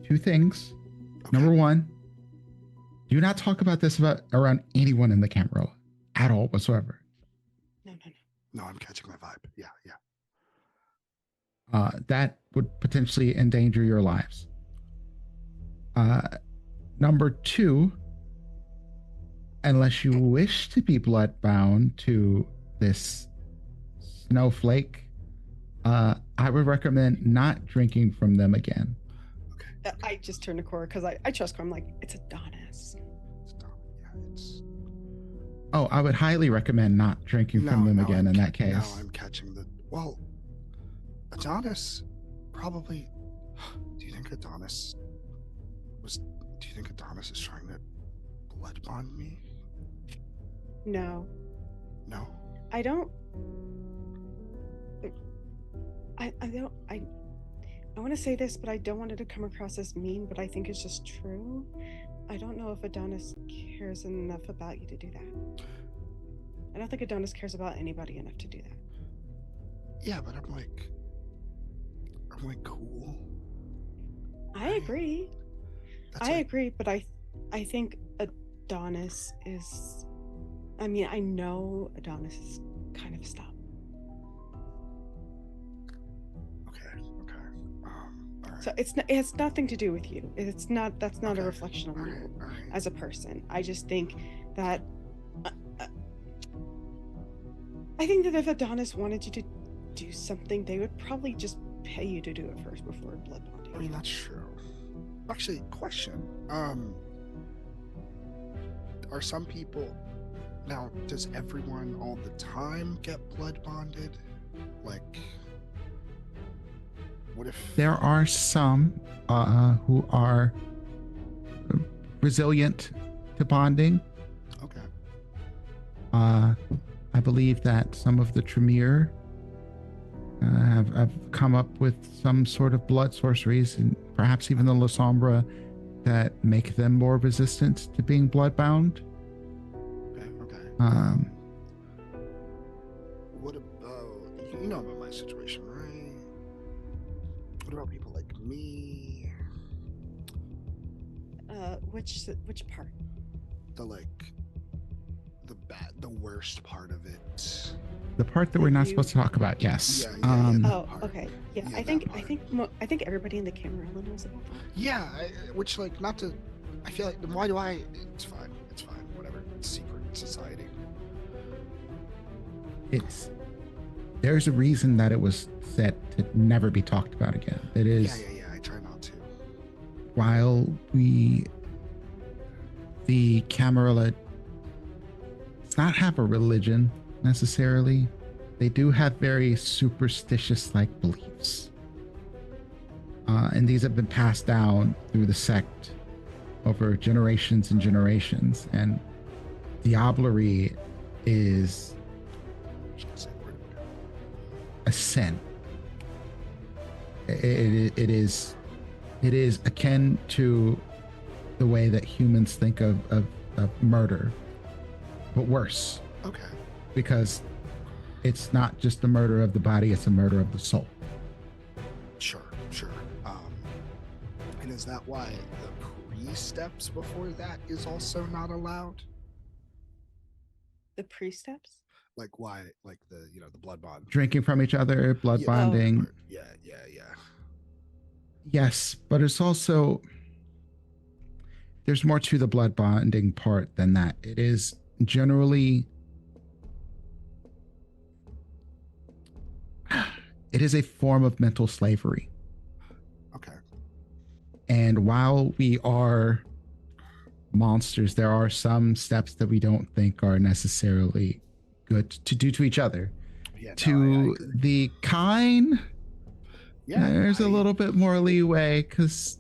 Speaker 1: Two things.
Speaker 2: Okay.
Speaker 1: Number one, do not talk about this around anyone in the camera at all whatsoever.
Speaker 3: No.
Speaker 2: No, I'm catching my vibe. Yeah.
Speaker 1: That would potentially endanger your lives. Number two, unless you wish to be bloodbound to this snowflake, I would recommend not drinking from them again.
Speaker 2: Okay.
Speaker 3: I just turned to Cora because I trust Cora. I'm like, it's Adonis.
Speaker 2: It's
Speaker 1: Oh, I would highly recommend not drinking from them again in that case.
Speaker 2: Now I'm catching the. Well, Adonis probably. Do you think Adonis is trying to blood bond me?
Speaker 3: No,
Speaker 2: No.
Speaker 3: I don't. I don't. I want to say this, but I don't want it to come across as mean. But I think it's just true. I don't know if Adonis cares enough about you to do that. I don't think Adonis cares about anybody enough to do that.
Speaker 2: Yeah, but I'm like cool.
Speaker 3: I agree.
Speaker 2: That's
Speaker 3: I
Speaker 2: like,
Speaker 3: agree, but I think Adonis is. I mean, I know Adonis is kind of stuck.
Speaker 2: Okay. All right.
Speaker 3: So it has nothing to do with you. It's not. That's not a
Speaker 2: Okay.
Speaker 3: reflection on
Speaker 2: All
Speaker 3: you
Speaker 2: right.
Speaker 3: as a person. I just think that. I think that if Adonis wanted you to do something, they would probably just pay you to do it first before blood bonding.
Speaker 2: I mean, that's true. Actually, question. Are some people now? Does everyone all the time get blood bonded? Like, what if
Speaker 1: There are some who are resilient to bonding.
Speaker 2: Okay.
Speaker 1: I believe that some of the Tremere have come up with some sort of blood sorceries, and perhaps even the La Sombra, that make them more resistant to being bloodbound.
Speaker 2: Okay. What about, you know about my situation, right? What about people like me?
Speaker 3: Which part?
Speaker 2: The worst part of it.
Speaker 1: The part that we're not
Speaker 3: You-
Speaker 1: supposed to talk about, yes.
Speaker 2: Yeah.
Speaker 3: Oh,
Speaker 2: part.
Speaker 3: okay. Yeah,
Speaker 2: Yeah,
Speaker 3: I
Speaker 2: that
Speaker 3: think
Speaker 2: part.
Speaker 3: I think everybody in the Camarilla knows about that.
Speaker 2: Yeah, which like not to. I feel like then why do I? It's fine. Whatever. It's secret society.
Speaker 1: There's a reason that it was set to never be talked about again. It is
Speaker 2: Yeah. I try not to.
Speaker 1: while the Camarilla does not have a religion necessarily, they do have very superstitious like beliefs. And these have been passed down through the sect over generations and generations. And diablerie is a sin. It is akin to the way that humans think of murder, but worse,
Speaker 2: Okay.
Speaker 1: because it's not just the murder of the body, it's a murder of the soul.
Speaker 2: Sure. And is that why the pre-steps before that is also not allowed?
Speaker 3: The pre-steps?
Speaker 2: Like why? Like the the blood bond.
Speaker 1: Drinking from each other, blood
Speaker 2: Yeah.
Speaker 1: bonding.
Speaker 2: Yeah.
Speaker 1: Yes, but it's also, there's more to the blood bonding part than that. It is generally, it is a form of mental slavery.
Speaker 2: Okay.
Speaker 1: And while we are monsters, there are some steps that we don't think are necessarily good to do to each other.
Speaker 2: Yeah, no,
Speaker 1: To
Speaker 2: agree.
Speaker 1: the kind,
Speaker 2: Yeah,
Speaker 1: there's a little bit more leeway because,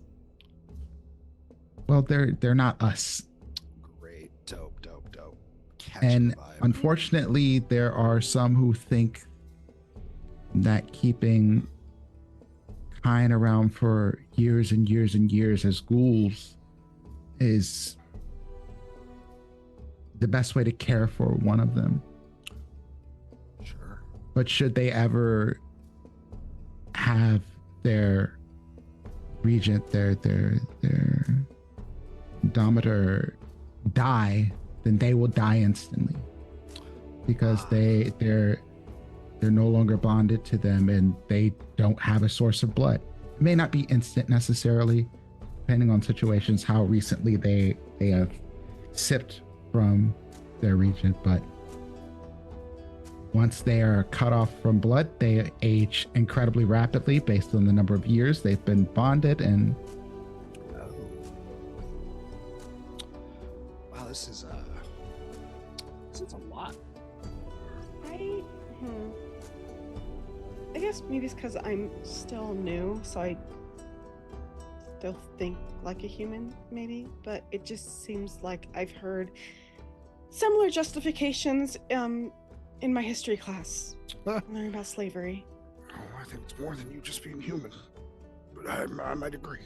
Speaker 1: well, they're not us.
Speaker 2: great, dope. Catching
Speaker 1: And
Speaker 2: the vibe.
Speaker 1: unfortunately, there are some who think that keeping kind around for years and years and years as ghouls is the best way to care for one of them.
Speaker 2: Sure.
Speaker 1: But should they ever have their regent, their Domitor die, then they will die instantly because they're no longer bonded to them and they don't have a source of blood. It may not be instant necessarily, depending on situations, how recently they have sipped from their regent, but once they are cut off from blood, they age incredibly rapidly based on the number of years they've been bonded. And
Speaker 2: wow, this is a lot.
Speaker 3: I guess maybe it's because I'm still new, so I still think like a human, maybe. But it just seems like I've heard similar justifications in my history class. Learning about slavery.
Speaker 2: Oh, I think it's more than you just being human, but I might agree.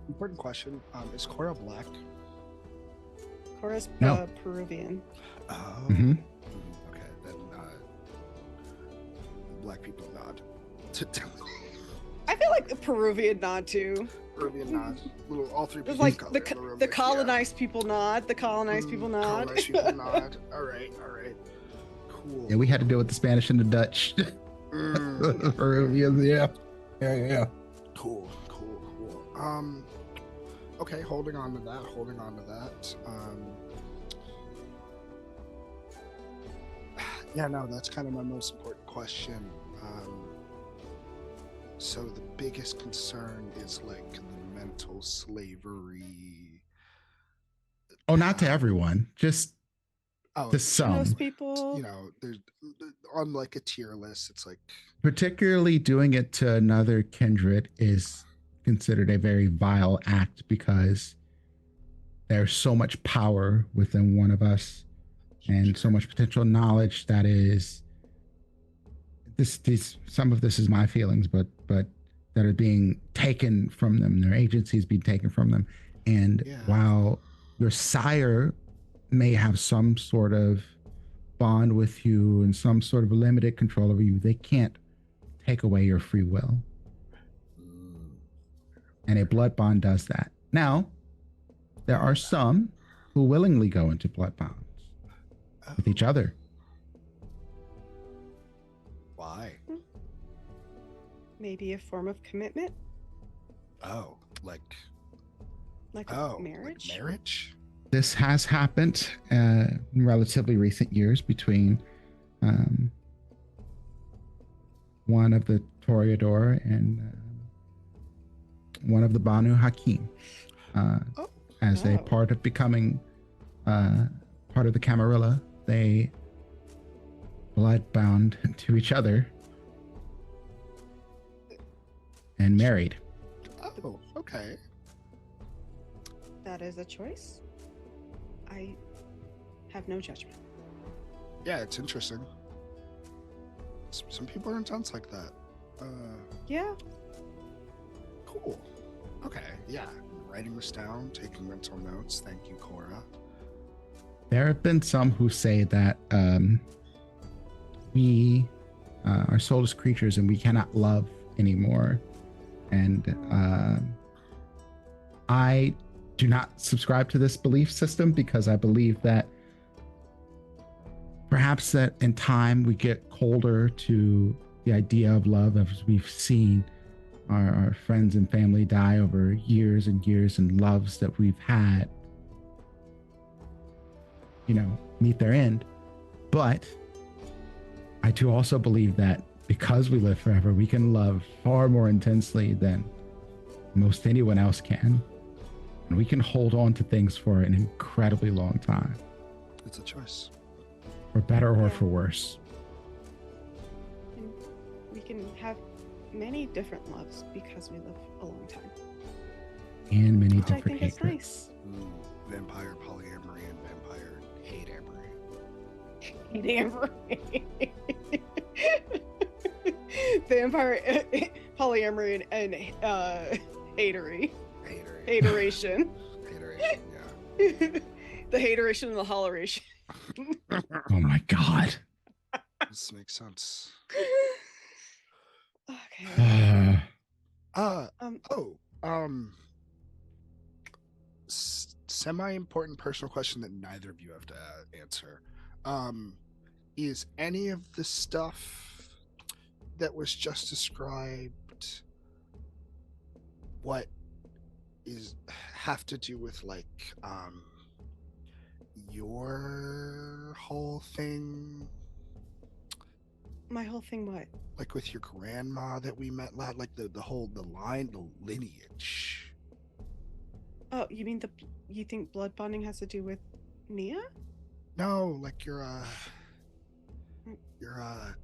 Speaker 2: Important question: is Cora black?
Speaker 3: Cora's
Speaker 1: No.
Speaker 3: Peruvian.
Speaker 2: Oh,
Speaker 1: Mhm.
Speaker 2: Okay, then black people nod.
Speaker 3: I feel like the Peruvian nod too.
Speaker 2: Peruvian nod. Little all three
Speaker 3: It's
Speaker 2: people.
Speaker 3: like
Speaker 2: of
Speaker 3: the
Speaker 2: color,
Speaker 3: the
Speaker 2: yeah.
Speaker 3: colonized people nod. The colonized people nod.
Speaker 2: Colonized people nod. All right. Cool.
Speaker 1: yeah, we had to deal with the Spanish and the Dutch. Peruvians, yeah.
Speaker 2: Cool. Okay, holding on to that. Yeah, no, that's kind of my most important question. So the biggest concern is like the mental slavery.
Speaker 1: Oh, not to everyone, just
Speaker 2: Oh,
Speaker 1: to some.
Speaker 3: Most people.
Speaker 2: you know, there's on like a tier list. It's like
Speaker 1: Particularly doing it to another kindred is considered a very vile act because there's so much power within one of us and so much potential knowledge that is some of this is my feelings, but that are being taken from them. Their agency is being taken from them. And while your sire may have some sort of bond with you and some sort of limited control over you, they can't take away your free will. And a blood bond does that. Now, there are some who willingly go into blood bonds with each other.
Speaker 2: Why?
Speaker 3: Maybe a form of commitment.
Speaker 2: Oh, like
Speaker 3: Marriage.
Speaker 2: Like marriage?
Speaker 1: This has happened in relatively recent years between one of the Toreador and one of the Banu Hakim. As a part of becoming part of the Camarilla, they blood bound to each other and married.
Speaker 2: Oh, okay.
Speaker 3: That is a choice. I have no judgment.
Speaker 2: Yeah, it's interesting. Some people are intense like that.
Speaker 3: Yeah.
Speaker 2: Cool. Okay, yeah. Writing this down, taking mental notes. Thank you, Cora.
Speaker 1: There have been some who say that we are soulless creatures and we cannot love anymore. And I do not subscribe to this belief system because I believe that perhaps that in time we get colder to the idea of love, as we've seen our friends and family die over years and years, and loves that we've had, meet their end. But I do also believe that because we live forever, we can love far more intensely than most anyone else can. And we can hold on to things for an incredibly long time.
Speaker 2: It's a choice.
Speaker 1: For better or
Speaker 3: Yeah.
Speaker 1: for worse.
Speaker 3: And we can have many different loves because we live a long time.
Speaker 1: And many
Speaker 3: Which I
Speaker 1: different
Speaker 3: think is
Speaker 1: hatreds.
Speaker 3: nice.
Speaker 2: Vampire polyamory and vampire hate amory.
Speaker 3: Vampire polyamory and hatery. Hateration.
Speaker 2: Hateration, yeah.
Speaker 3: The hateration and the holleration.
Speaker 1: Oh my God.
Speaker 2: This makes sense.
Speaker 3: Okay.
Speaker 2: Semi-important personal question that neither of you have to answer. Is any of the stuff that was just described what is have to do with like your whole thing?
Speaker 3: My whole thing, what?
Speaker 2: Like with your grandma that we met, like the line, the lineage.
Speaker 3: Oh, you mean you think blood bonding has to do with Nia?
Speaker 2: No, like you're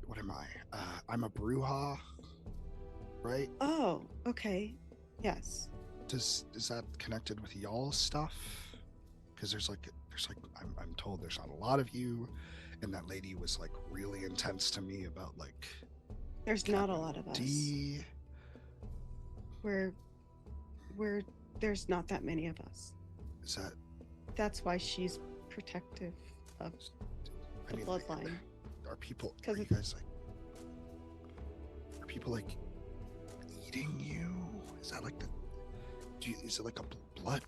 Speaker 2: what am I? I'm a Bruja, right?
Speaker 3: Oh, okay. Yes.
Speaker 2: Is that connected with y'all's stuff? Because there's like I'm told there's not a lot of you, and that lady was like really intense to me about like.
Speaker 3: There's not a lot of us. We're there's not that many of us.
Speaker 2: Is that?
Speaker 3: That's why she's protective of the bloodline.
Speaker 2: Are people? Are you guys like? Are people like eating you? Is that like the? Is it like a blood?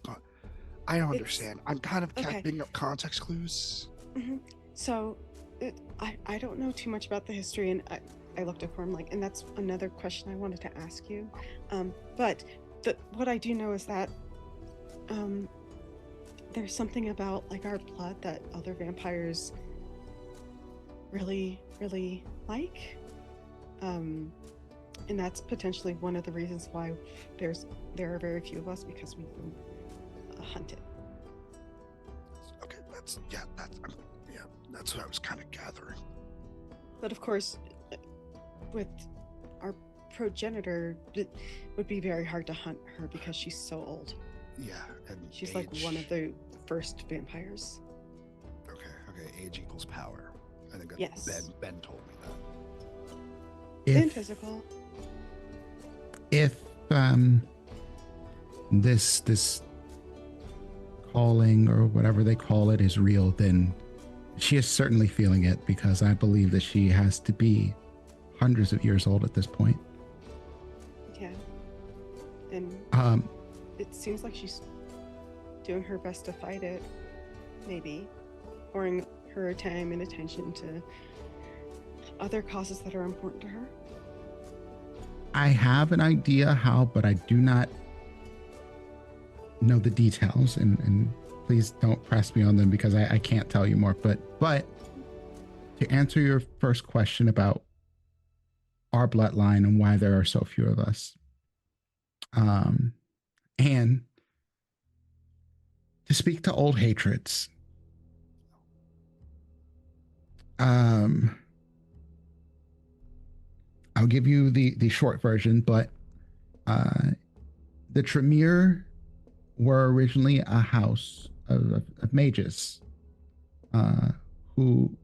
Speaker 2: I don't understand. I'm kind of picking up context clues.
Speaker 3: Mm-hmm. So, I don't know too much about the history, and I looked up Horn like, and that's another question I wanted to ask you. But what I do know is that there's something about like our blood that other vampires really, really like. And that's potentially one of the reasons why there are very few of us, because we hunt it.
Speaker 2: Okay, that's what I was kind of gathering.
Speaker 3: But of course, with our progenitor, it would be very hard to hunt her because she's so old.
Speaker 2: Yeah, and
Speaker 3: she's
Speaker 2: age.
Speaker 3: Like one of the first vampires.
Speaker 2: Okay, age equals power. I think
Speaker 3: yes.
Speaker 2: Ben told me that.
Speaker 3: And physical.
Speaker 1: If this calling or whatever they call it is real, then she is certainly feeling it, because I believe that she has to be hundreds of years old at this point.
Speaker 3: Yeah. And it seems like she's doing her best to fight it, maybe pouring her time and attention to other causes that are important to her.
Speaker 1: I have an idea how, but I do not know the details, and please don't press me on them because I can't tell you more. But to answer your first question about our bloodline and why there are so few of us, and to speak to old hatreds, I'll give you the short version, but the Tremere were originally a house of mages who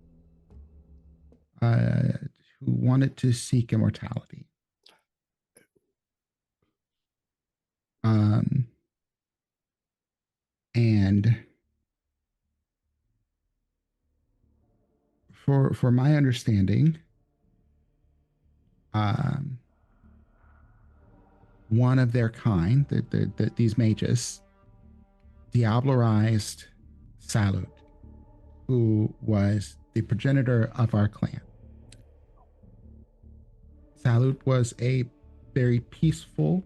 Speaker 1: wanted to seek immortality. And for my understanding, one of their kind, these mages, diablerized Salud, who was the progenitor of our clan. Salud was a very peaceful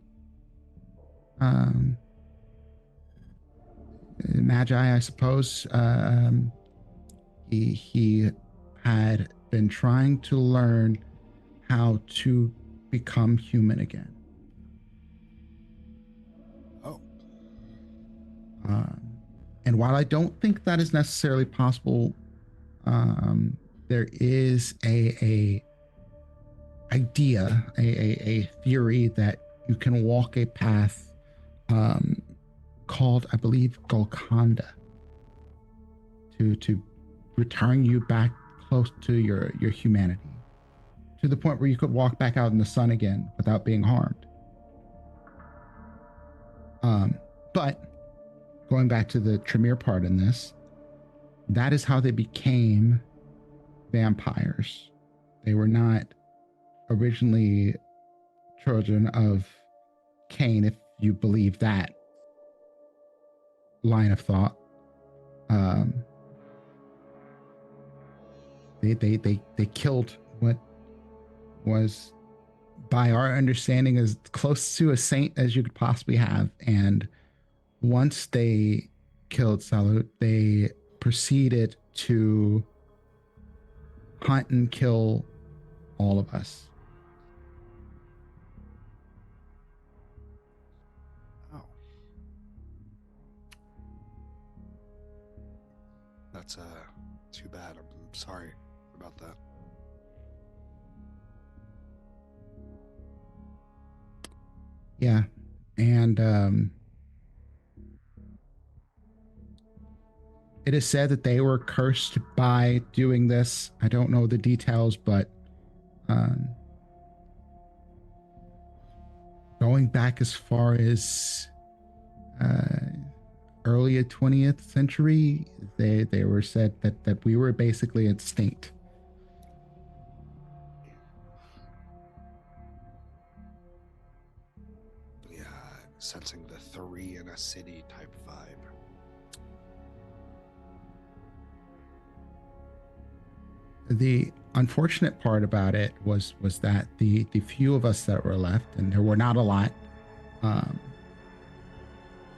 Speaker 1: magi, I suppose. He had been trying to learn how to become human again.
Speaker 2: Oh.
Speaker 1: And while I don't think that is necessarily possible there is a idea, a theory that you can walk a path called, I believe, Golconda, to return you back close to your humanity, to the point where you could walk back out in the sun again without being harmed. But going back to the Tremere part in this, that is how they became vampires. They were not originally children of Cain, if you believe that line of thought. They killed what was, by our understanding, as close to a saint as you could possibly have. And once they killed Salut, they proceeded to hunt and kill all of us.
Speaker 2: Oh. That's too bad. I'm sorry about that.
Speaker 1: Yeah. And it is said that they were cursed by doing this. I don't know the details, but going back as far as early 20th century, they were said that we were basically extinct.
Speaker 2: Yeah, sensing the three in a city type vibe.
Speaker 1: The unfortunate part about it was that the few of us that were left, and there were not a lot,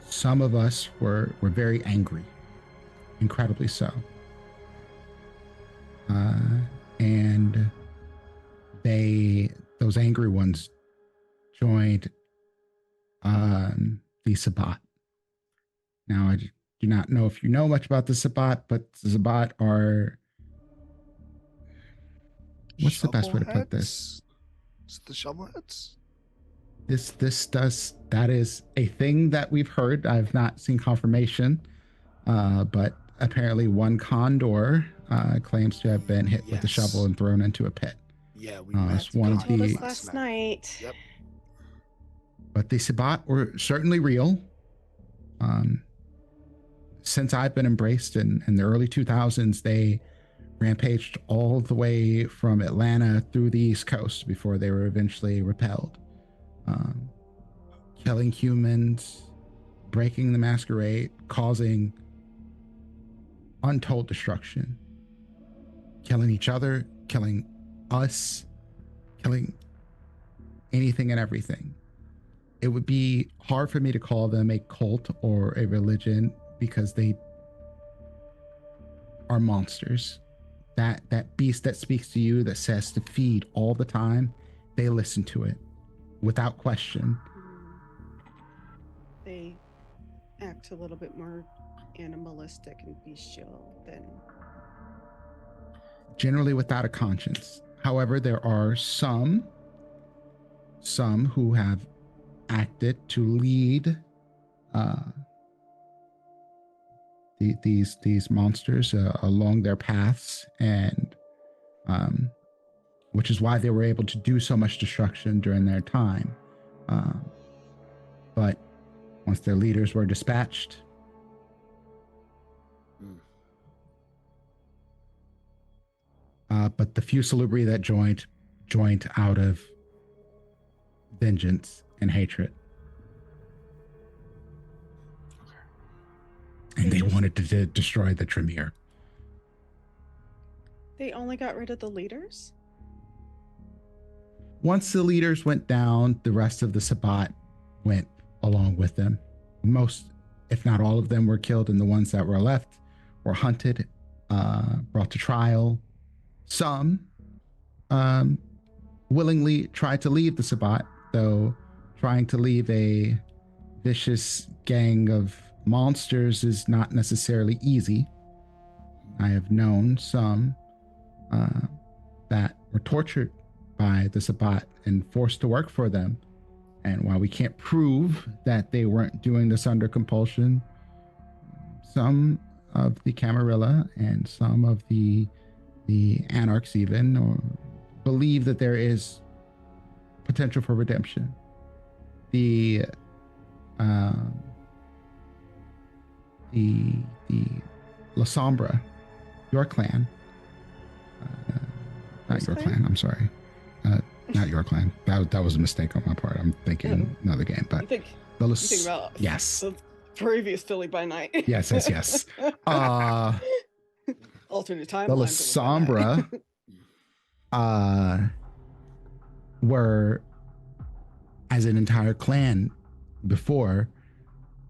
Speaker 1: some of us were very angry, incredibly so. And those angry ones joined the Sabbat. Now, I do not know if you know much about the Sabbat, but the Sabbat are, what's the best way to put this?
Speaker 2: Is it the shovelheads?
Speaker 1: That is a thing that we've heard. I've not seen confirmation, but apparently one condor claims to have been hit with a shovel and thrown into a pit.
Speaker 2: Yeah, we
Speaker 1: met one of the
Speaker 3: last night.
Speaker 2: Yep.
Speaker 1: But the Sabbat were certainly real. Since I've been embraced in the early 2000s, they rampaged all the way from Atlanta through the East Coast before they were eventually repelled. Killing humans, breaking the masquerade, causing untold destruction. Killing each other, killing us, killing anything and everything. It would be hard for me to call them a cult or a religion because they are monsters. That beast that speaks to you, that says to feed all the time, they listen to it without question.
Speaker 3: They act a little bit more animalistic and bestial than...
Speaker 1: Generally without a conscience. However, there are some who have acted to lead these monsters along their paths, and which is why they were able to do so much destruction during their time. But once their leaders were dispatched, but the few Salubri that joined out of vengeance and hatred. And they wanted to destroy the Tremere.
Speaker 3: They only got rid of the leaders?
Speaker 1: Once the leaders went down, the rest of the Sabbat went along with them. Most, if not all of them, were killed, and the ones that were left were hunted, brought to trial. Some willingly tried to leave the Sabbat, though trying to leave a vicious gang of monsters is not necessarily easy. I have known some that were tortured by the Sabbat and forced to work for them. And while we can't prove that they weren't doing this under compulsion, some of the Camarilla and some of the anarchs even or believe that there is potential for redemption. The La Sombra, your clan, not your clan. I'm sorry, not your clan. That was a mistake on my part. I'm thinking another game, but
Speaker 3: You think about
Speaker 1: yes,
Speaker 3: the previous Philly by Night.
Speaker 1: yes.
Speaker 3: Alternate timeline.
Speaker 1: The La Sombra were, as an entire clan before,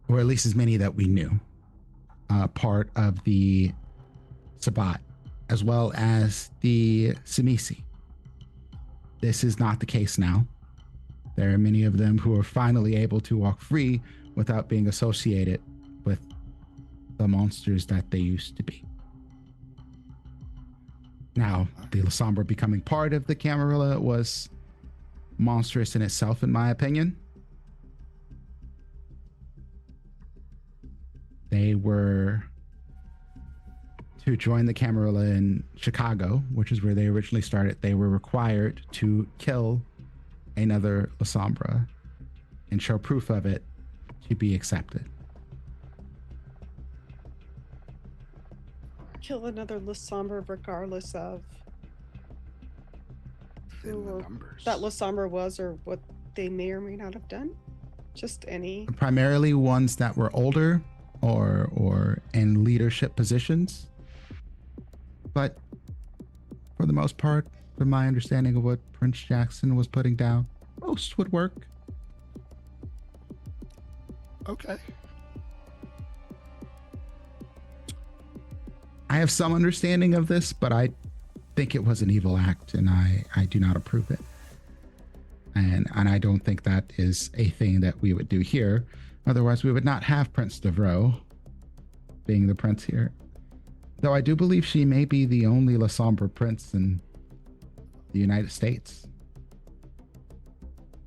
Speaker 1: or at least as many that we knew, part of the Sabbat, as well as the Simisi. This is not the case now. There are many of them who are finally able to walk free without being associated with the monsters that they used to be. Now, the La Sombra becoming part of the Camarilla was monstrous in itself, in my opinion. They were to join the Camarilla in Chicago, which is where they originally started. They were required to kill another La Sombra and show proof of it to be accepted.
Speaker 3: Kill another La Sombra regardless of who that La Sombra was or what they may or may not have done. Just any.
Speaker 1: Primarily ones that were older or in leadership positions. But for the most part, from my understanding of what Prince Jackson was putting down, most would work.
Speaker 2: Okay.
Speaker 1: I have some understanding of this, but I think it was an evil act, and I do not approve it. And I don't think that is a thing that we would do here. Otherwise, we would not have Prince Devereaux being the prince here. Though I do believe she may be the only La Sombra prince in the United States.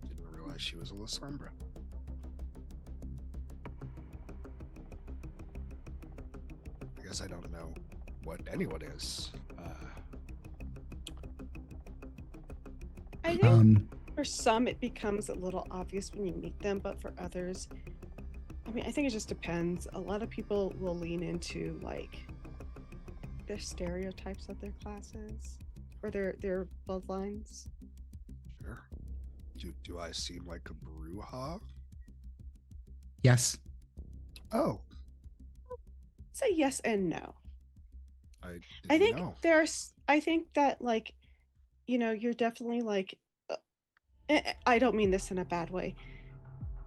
Speaker 2: Didn't realize she was a La Sombra. I guess I don't know what anyone is.
Speaker 3: I think for some it becomes a little obvious when you meet them, but for others, I mean, I think it just depends. A lot of people will lean into like their stereotypes of their classes or their bloodlines.
Speaker 2: Sure. Do I seem like a Bruja?
Speaker 1: Yes.
Speaker 2: Oh.
Speaker 3: Say yes and no.
Speaker 2: I
Speaker 3: think
Speaker 2: know.
Speaker 3: I think that like, you know, you're definitely like, I don't mean this in a bad way.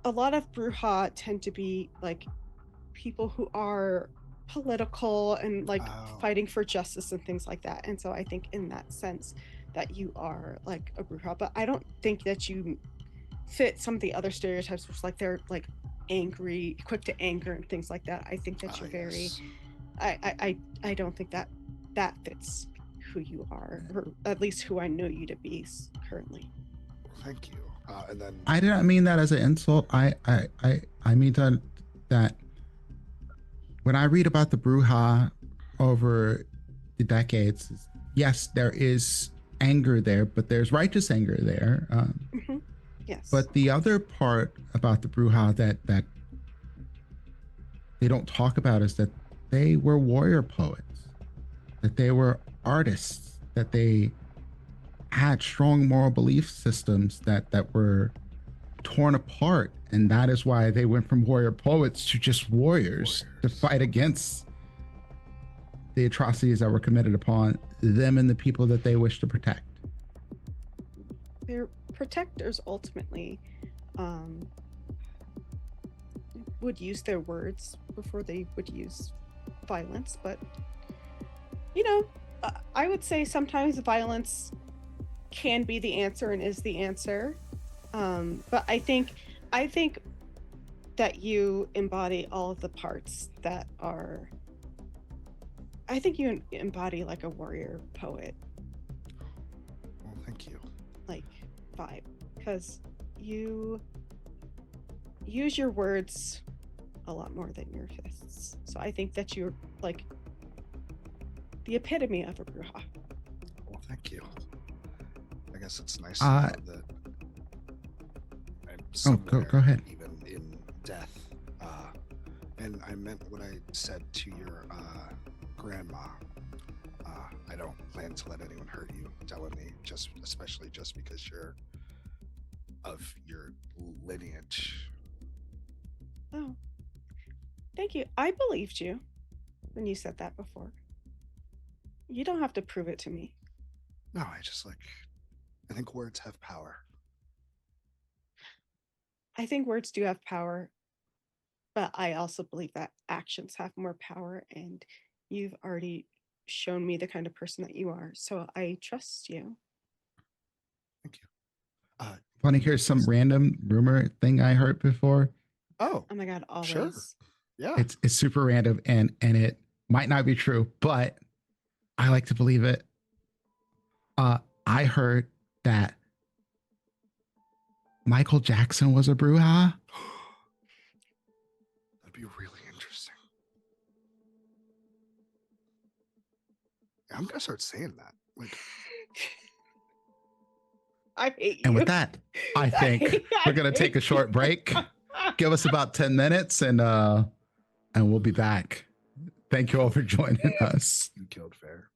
Speaker 3: A lot of Bruja tend to be like people who are political and like fighting for justice and things like that. And so I think in that sense that you are like a Bruja, but I don't think that you fit some of the other stereotypes, which like they're like angry, quick to anger and things like that. I think that you're very, yes. I don't think that fits who you are, or at least who I know you to be currently.
Speaker 2: Thank you. And then
Speaker 1: I did not mean that as an insult. I mean that when I read about the Bruja over the decades, yes, there is anger there, but there's righteous anger there.
Speaker 3: Yes.
Speaker 1: But the other part about the Bruja that they don't talk about is that they were warrior poets, that they were artists, that they had strong moral belief systems that were torn apart. And that is why they went from warrior poets to just warriors to fight against the atrocities that were committed upon them and the people that they wish to protect.
Speaker 3: They're protectors ultimately would use their words before they would use violence, but you know, I would say sometimes violence can be the answer and is the answer, but I think that you embody all of the parts that are I think you embody like a warrior poet
Speaker 2: Well, thank you.
Speaker 3: like vibe, because you use your words a lot more than your fists. So I think that you're like the epitome of a bruja.
Speaker 2: Well, thank you. I guess it's nice to know that I'm somewhere,
Speaker 1: go ahead.
Speaker 2: even in death. And I meant what I said to your grandma. I don't plan to let anyone hurt you, Delaney, especially just because you're of your lineage.
Speaker 3: Oh, thank you. I believed you when you said that before. You don't have to prove it to me.
Speaker 2: No, I think words have power.
Speaker 3: I think words do have power, but I also believe that actions have more power, and you've already shown me the kind of person that you are, so I trust you.
Speaker 2: Thank you.
Speaker 1: Want to hear some random rumor thing I heard before?
Speaker 2: Oh
Speaker 3: my God, always.
Speaker 2: Sure. Yeah.
Speaker 1: It's super random and it might not be true, but I like to believe it. I heard that Michael Jackson was a bruja.
Speaker 2: That'd be really interesting. I'm gonna start saying that. Like,
Speaker 3: I hate you.
Speaker 1: And with that, I think we're gonna take a short break. Give us about 10 minutes and we'll be back. Thank you all for joining us.
Speaker 2: You killed fair.